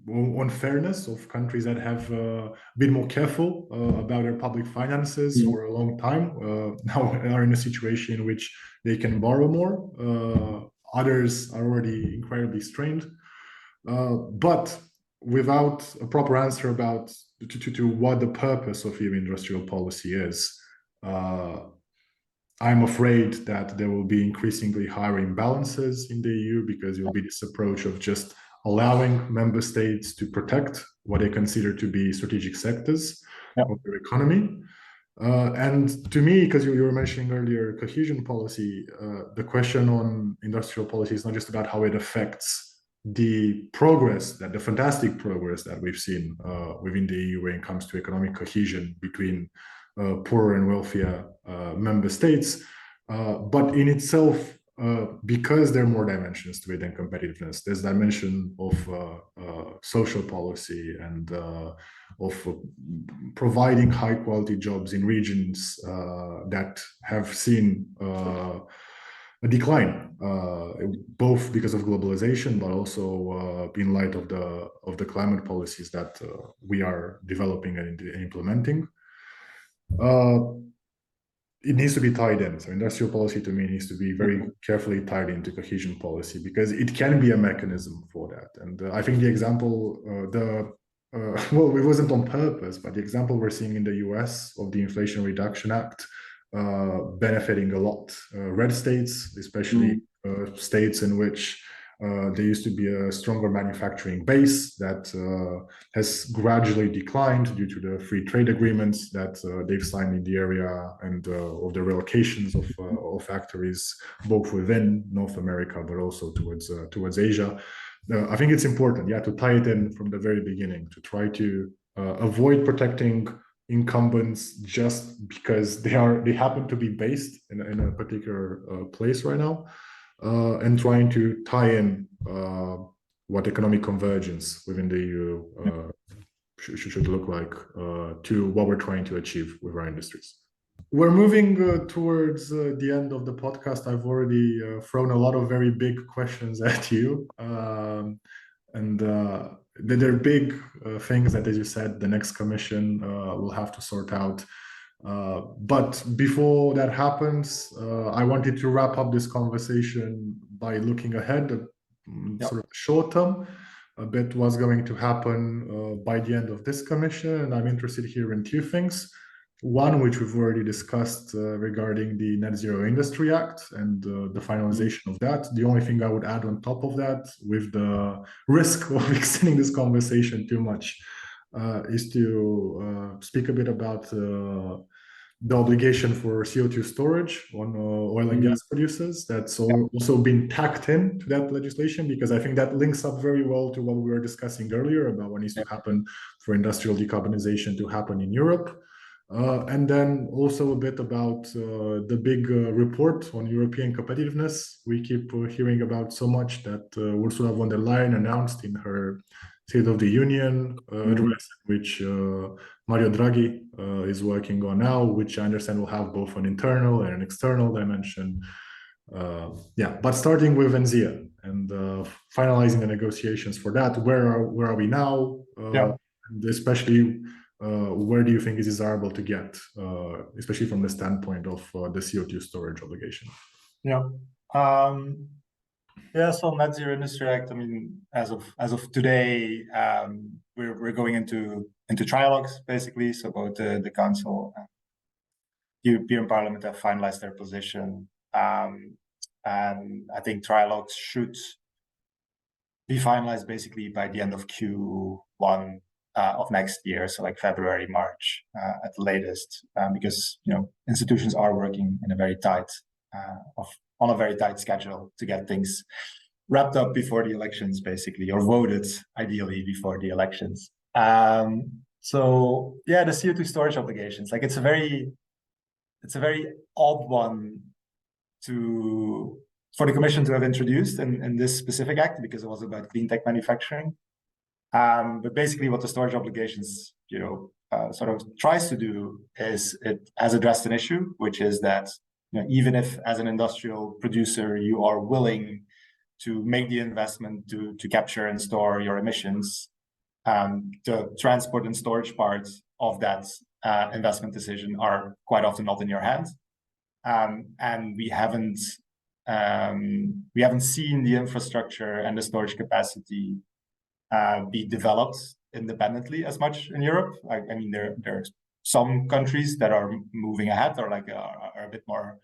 on fairness of countries that have been more careful about their public finances for a long time, now are in a situation in which they can borrow more. Others are already incredibly strained, but without a proper answer about to what the purpose of EU industrial policy is, I'm afraid that there will be increasingly higher imbalances in the EU, because there will be this approach of just allowing member states to protect what they consider to be strategic sectors of their economy. And to me, because you were mentioning earlier cohesion policy, the question on industrial policy is not just about how it affects the fantastic progress that we've seen within the EU when it comes to economic cohesion between poorer and wealthier member states, but in itself, because there are more dimensions to it than competitiveness, there's dimension of social policy and providing high quality jobs in regions that have seen a decline, both because of globalization, but also in light of the climate policies that we are developing and implementing. It needs to be tied in. So industrial policy to me needs to be very carefully tied into cohesion policy, because it can be a mechanism for that. And I think the example, well, it wasn't on purpose, but the example we're seeing in the US of the Inflation Reduction Act benefiting a lot red states, especially states in which there used to be a stronger manufacturing base that has gradually declined due to the free trade agreements that they've signed in the area, and of the relocations of factories both within North America but also towards Asia. I think it's important, to tie it in from the very beginning, to try to avoid protecting incumbents just because they happen to be based in a particular place right now. And trying to tie in what economic convergence within the EU should look like to what we're trying to achieve with our industries. We're moving towards the end of the podcast. I've already thrown a lot of very big questions at you. And they're big things that, as you said, the next commission will have to sort out. But before that happens, I wanted to wrap up this conversation by looking ahead, sort of short term, a bit what's going to happen by the end of this commission. And I'm interested here in two things. One, which we've already discussed regarding the Net Zero Industry Act and the finalization of that. The only thing I would add on top of that, with the risk of extending this conversation too much, is to speak a bit about the obligation for CO2 storage on oil and gas producers. That's also been tacked in to that legislation, because I think that links up very well to what we were discussing earlier about what needs to happen for industrial decarbonization to happen in Europe. And then also a bit about the big report on European competitiveness we keep hearing about so much, that Ursula von der Leyen announced in her State of the Union address, which Mario Draghi is working on now, which I understand will have both an internal and an external dimension. But starting with ENZIA and finalizing the negotiations for that, where are we now? And especially, where do you think is desirable to get, especially from the standpoint of the CO2 storage obligation? So Net Zero Industry Act, I mean, as of today, we're going into trialogues, basically. So both the Council and the European Parliament have finalized their position. And I think trialogues should be finalized basically by the end of Q1 of next year, so like February, March at the latest, because institutions are working in a very tight on a very tight schedule to get things wrapped up before the elections, basically, or voted ideally before the elections. So the CO2 storage obligations, like it's a very odd one for the Commission to have introduced in this specific act, because it was about clean tech manufacturing. But basically what the storage obligations, sort of tries to do is it has addressed an issue, which is that even if as an industrial producer you are willing to make the investment to capture and store your emissions, the transport and storage parts of that investment decision are quite often not in your hands. And we haven't seen the infrastructure and the storage capacity be developed independently as much in Europe. I mean, there are some countries that are moving ahead, or are a bit more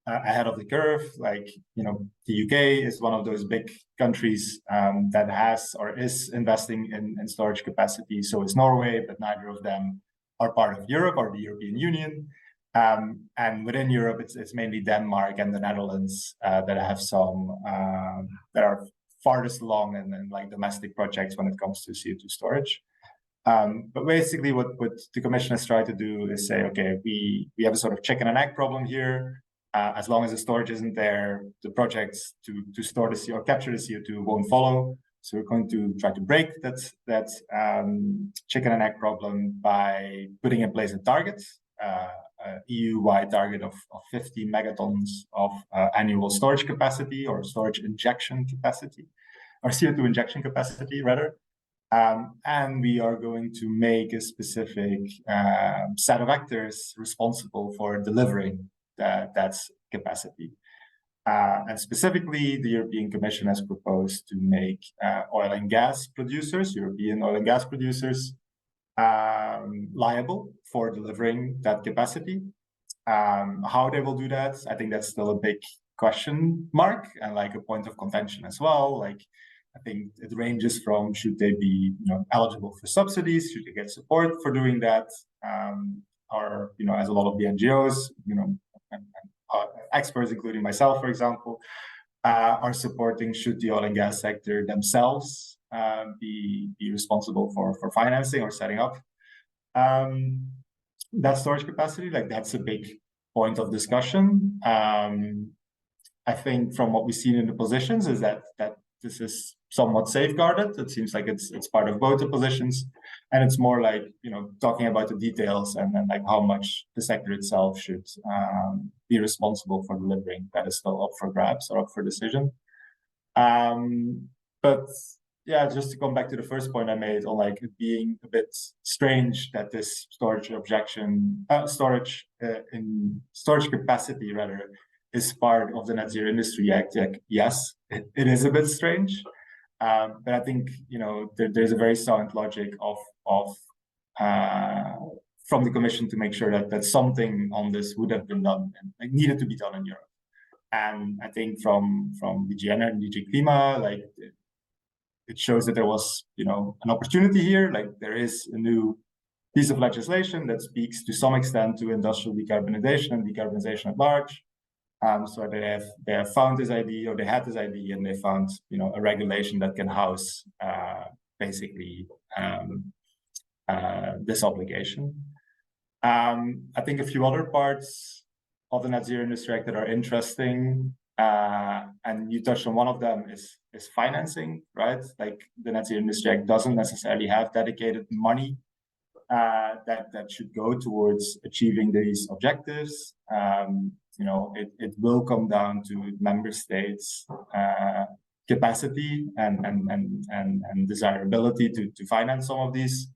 ahead of the curve. Like, the UK is one of those big countries that has or is investing in storage capacity. So is Norway, but neither of them are part of Europe or the European Union. And within Europe, it's mainly Denmark and the Netherlands that have some that are farthest along in like domestic projects when it comes to CO2 storage. But basically what the Commission has tried to do is say, okay, we have a sort of chicken and egg problem here. As long as the storage isn't there, the projects to store the CO or capture the CO2 won't follow. So we're going to try to break that chicken and egg problem by putting in place a target, EU-wide target of 50 megatons of annual storage capacity, or storage injection capacity, or CO2 injection capacity rather. And we are going to make a specific set of actors responsible for delivering that capacity. And specifically, the European Commission has proposed to make oil and gas producers, European oil and gas producers, liable for delivering that capacity. How they will do that, I think that's still a big question mark and like a point of contention as well. Like, I think it ranges from, should they be eligible for subsidies, should they get support for doing that, or as a lot of the NGOs, experts, including myself, for example, are supporting, should the oil and gas sector themselves be responsible for financing or setting up that storage capacity. Like, that's a big point of discussion. I think from what we've seen in the positions is that this is somewhat safeguarded. It seems like it's part of both the positions, and it's more like talking about the details and then like how much the sector itself should be responsible for delivering. That is still up for grabs or up for decision. But yeah, just to come back to the first point I made on like it being a bit strange that this storage capacity rather is part of the Net Zero Industry Act. Like, yes, it is a bit strange. But I think there's a very sound logic of from the Commission to make sure that something on this would have been done and like, needed to be done in Europe. And I think from DG Energy and DG Klima, like it shows that there was an opportunity here. Like, there is a new piece of legislation that speaks to some extent to industrial decarbonization and decarbonization at large. So they have found this idea, or they had this idea, and they found a regulation that can house basically this obligation. I think a few other parts of the Net Zero Industry Act that are interesting, and you touched on one of them, is financing, right? Like, the Net Zero Industry Act doesn't necessarily have dedicated money that should go towards achieving these objectives. It will come down to member states' capacity and desirability to finance some of these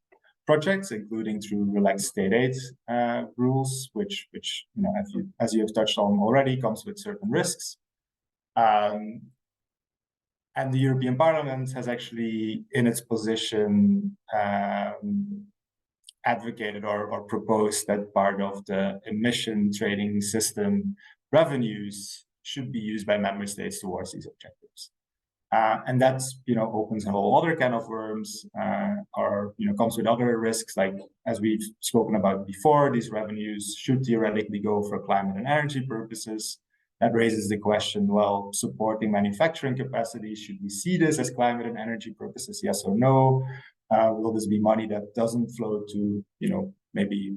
projects, including through relaxed state aid rules, which as you have touched on already, comes with certain risks. And the European Parliament has actually, in its position, advocated or proposed that part of the emission trading system revenues should be used by member states towards these objectives. And that's, opens a whole other can of worms, or, comes with other risks, like, as we've spoken about before, these revenues should theoretically go for climate and energy purposes. That raises the question, well, supporting manufacturing capacity, should we see this as climate and energy purposes, yes or no? Will this be money that doesn't flow to, maybe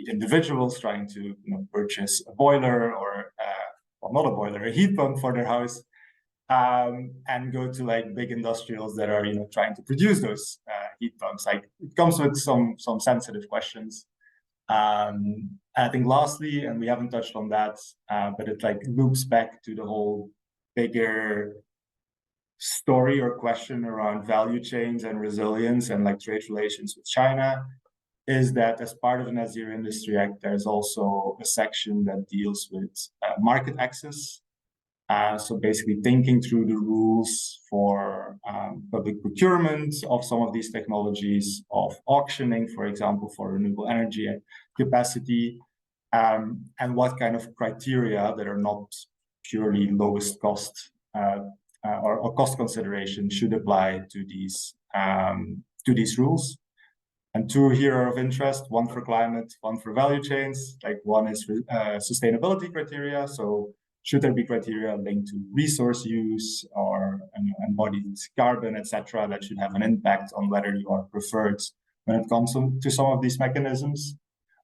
individuals trying to, purchase a boiler or, well, not a boiler, a heat pump for their house, and go to like big industrials that are, trying to produce those heat pumps? Like, it comes with some sensitive questions. I think lastly, and we haven't touched on that, but it like loops back to the whole bigger story or question around value chains and resilience and like trade relations with China, is that as part of the Net Zero Industry Act, there's also a section that deals with market access. So basically thinking through the rules for public procurement of some of these technologies, of auctioning, for example, for renewable energy capacity, and what kind of criteria that are not purely lowest cost or cost consideration should apply to these rules. And two here are of interest: one for climate, one for value chains. Like, one is sustainability criteria. So should there be criteria linked to resource use or embodied carbon, etc., that should have an impact on whether you are preferred when it comes to some of these mechanisms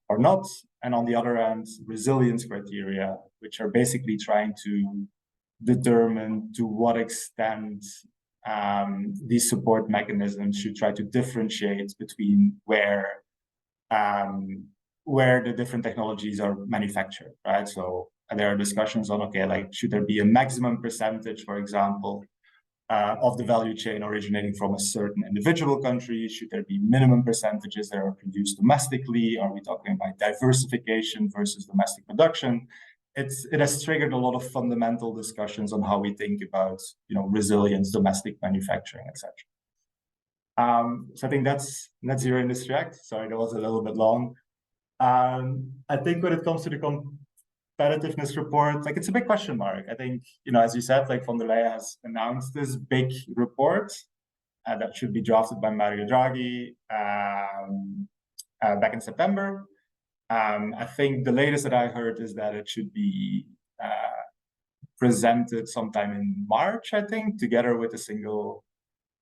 or not? And on the other hand, resilience criteria, which are basically trying to determine to what extent these support mechanisms should try to differentiate between where the different technologies are manufactured, right? So there are discussions on, okay, like, should there be a maximum percentage, for example, of the value chain originating from a certain individual country? Should there be minimum percentages that are produced domestically? Are we talking about diversification versus domestic production? It has triggered a lot of fundamental discussions on how we think about, resilience, domestic manufacturing, etc. So I think that's Net Zero Industry Act. Sorry, that was a little bit long. I think when it comes to the competitiveness report, like, it's a big question mark. I think, as you said, like, von der Leyen has announced this big report that should be drafted by Mario Draghi back in September. I think the latest that I heard is that it should be presented sometime in March, I think, together with a single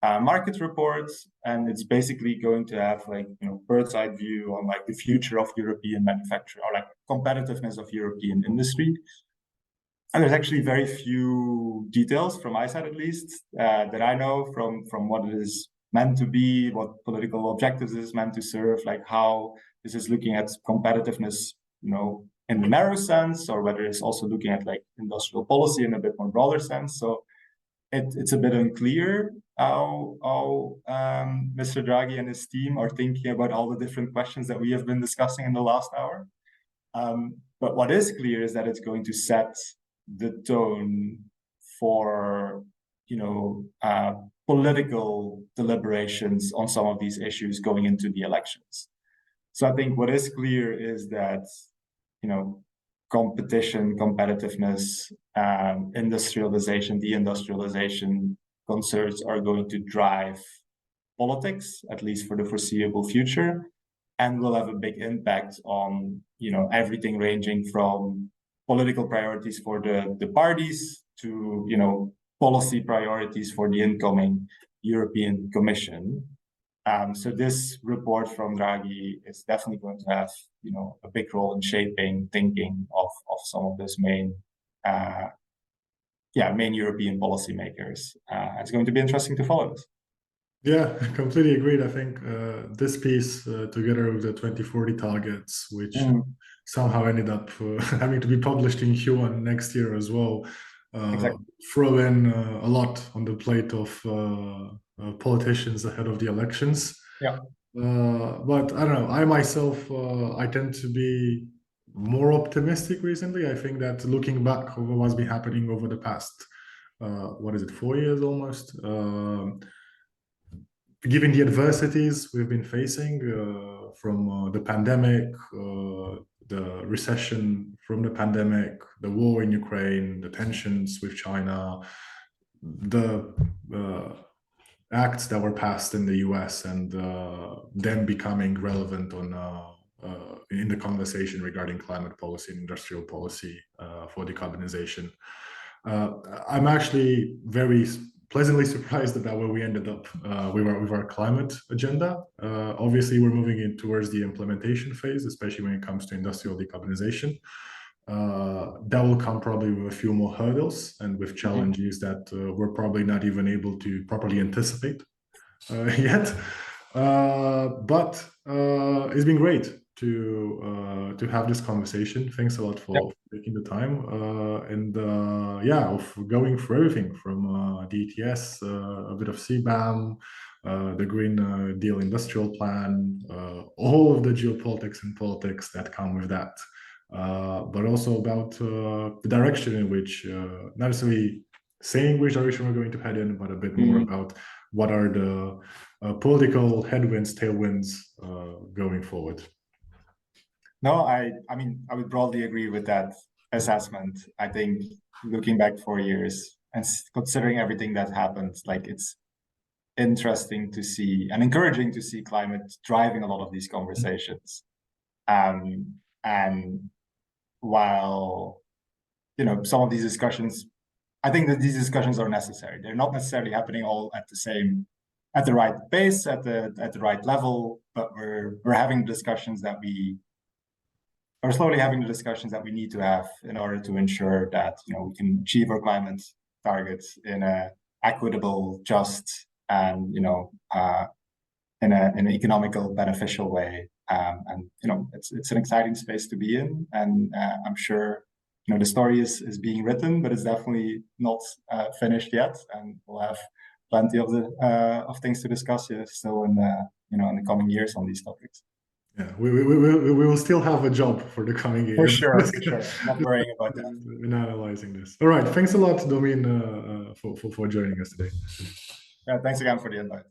market report, and it's basically going to have, like, bird's eye view on, like, the future of European manufacturing, or like competitiveness of European industry. And there's actually very few details from my side, at least, that I know from what it is meant to be, what political objectives it is meant to serve, like how this is looking at competitiveness, in the narrow sense, or whether it's also looking at, like, industrial policy in a bit more broader sense. So it's a bit unclear how Mr. Draghi and his team are thinking about all the different questions that we have been discussing in the last hour. But what is clear is that it's going to set the tone for, political deliberations on some of these issues going into the elections. So I think what is clear is that, competition, competitiveness, industrialization, deindustrialization concerns are going to drive politics, at least for the foreseeable future, and will have a big impact on, everything ranging from political priorities for the parties to, policy priorities for the incoming European Commission. So this report from Draghi is definitely going to have, a big role in shaping thinking of some of those main European policymakers. It's going to be interesting to follow this. Yeah, completely agreed. I think this piece, together with the 2040 targets, which somehow ended up having to be published in Q1 next year as well, Exactly. throw in a lot on the plate of politicians ahead of the elections. Yeah. But I don't know. I myself, I tend to be more optimistic recently. I think that looking back over what's been happening over the past, 4 years almost, given the adversities we've been facing from the pandemic, the recession from the pandemic, the war in Ukraine, the tensions with China, the acts that were passed in the US, and them becoming relevant in the conversation regarding climate policy and industrial policy for decarbonization. I'm actually very pleasantly surprised about where we ended up with our climate agenda. Obviously, we're moving in towards the implementation phase, especially when it comes to industrial decarbonization. That will come probably with a few more hurdles and with challenges that we're probably not even able to properly anticipate yet. But it's been great to have this conversation. Thanks a lot for taking the time of going through everything from the ETS, a bit of CBAM, the Green Deal Industrial Plan, all of the geopolitics and politics that come with that. But also about the direction in which, not necessarily saying which direction we're going to head in, but a bit more about what are the political headwinds, tailwinds going forward. No, I mean, I would broadly agree with that assessment. I think looking back 4 years and considering everything that happened, like, it's interesting to see and encouraging to see climate driving a lot of these conversations. And while, some of these discussions, I think that these discussions are necessary. They're not necessarily happening all at the right pace, at the right level, but we're having discussions that we are slowly having the discussions that we need to have in order to ensure that, we can achieve our climate targets in a equitable, just, and in an economical, beneficial way. And it's an exciting space to be in, and I'm sure the story is being written, but it's definitely not finished yet, and we'll have plenty of things to discuss here still in the coming years on these topics. Yeah, we will still have a job for the coming year. For sure. Not worrying about that. In analyzing this. All right. Thanks a lot, Domien, for joining us today. Yeah, thanks again for the invite.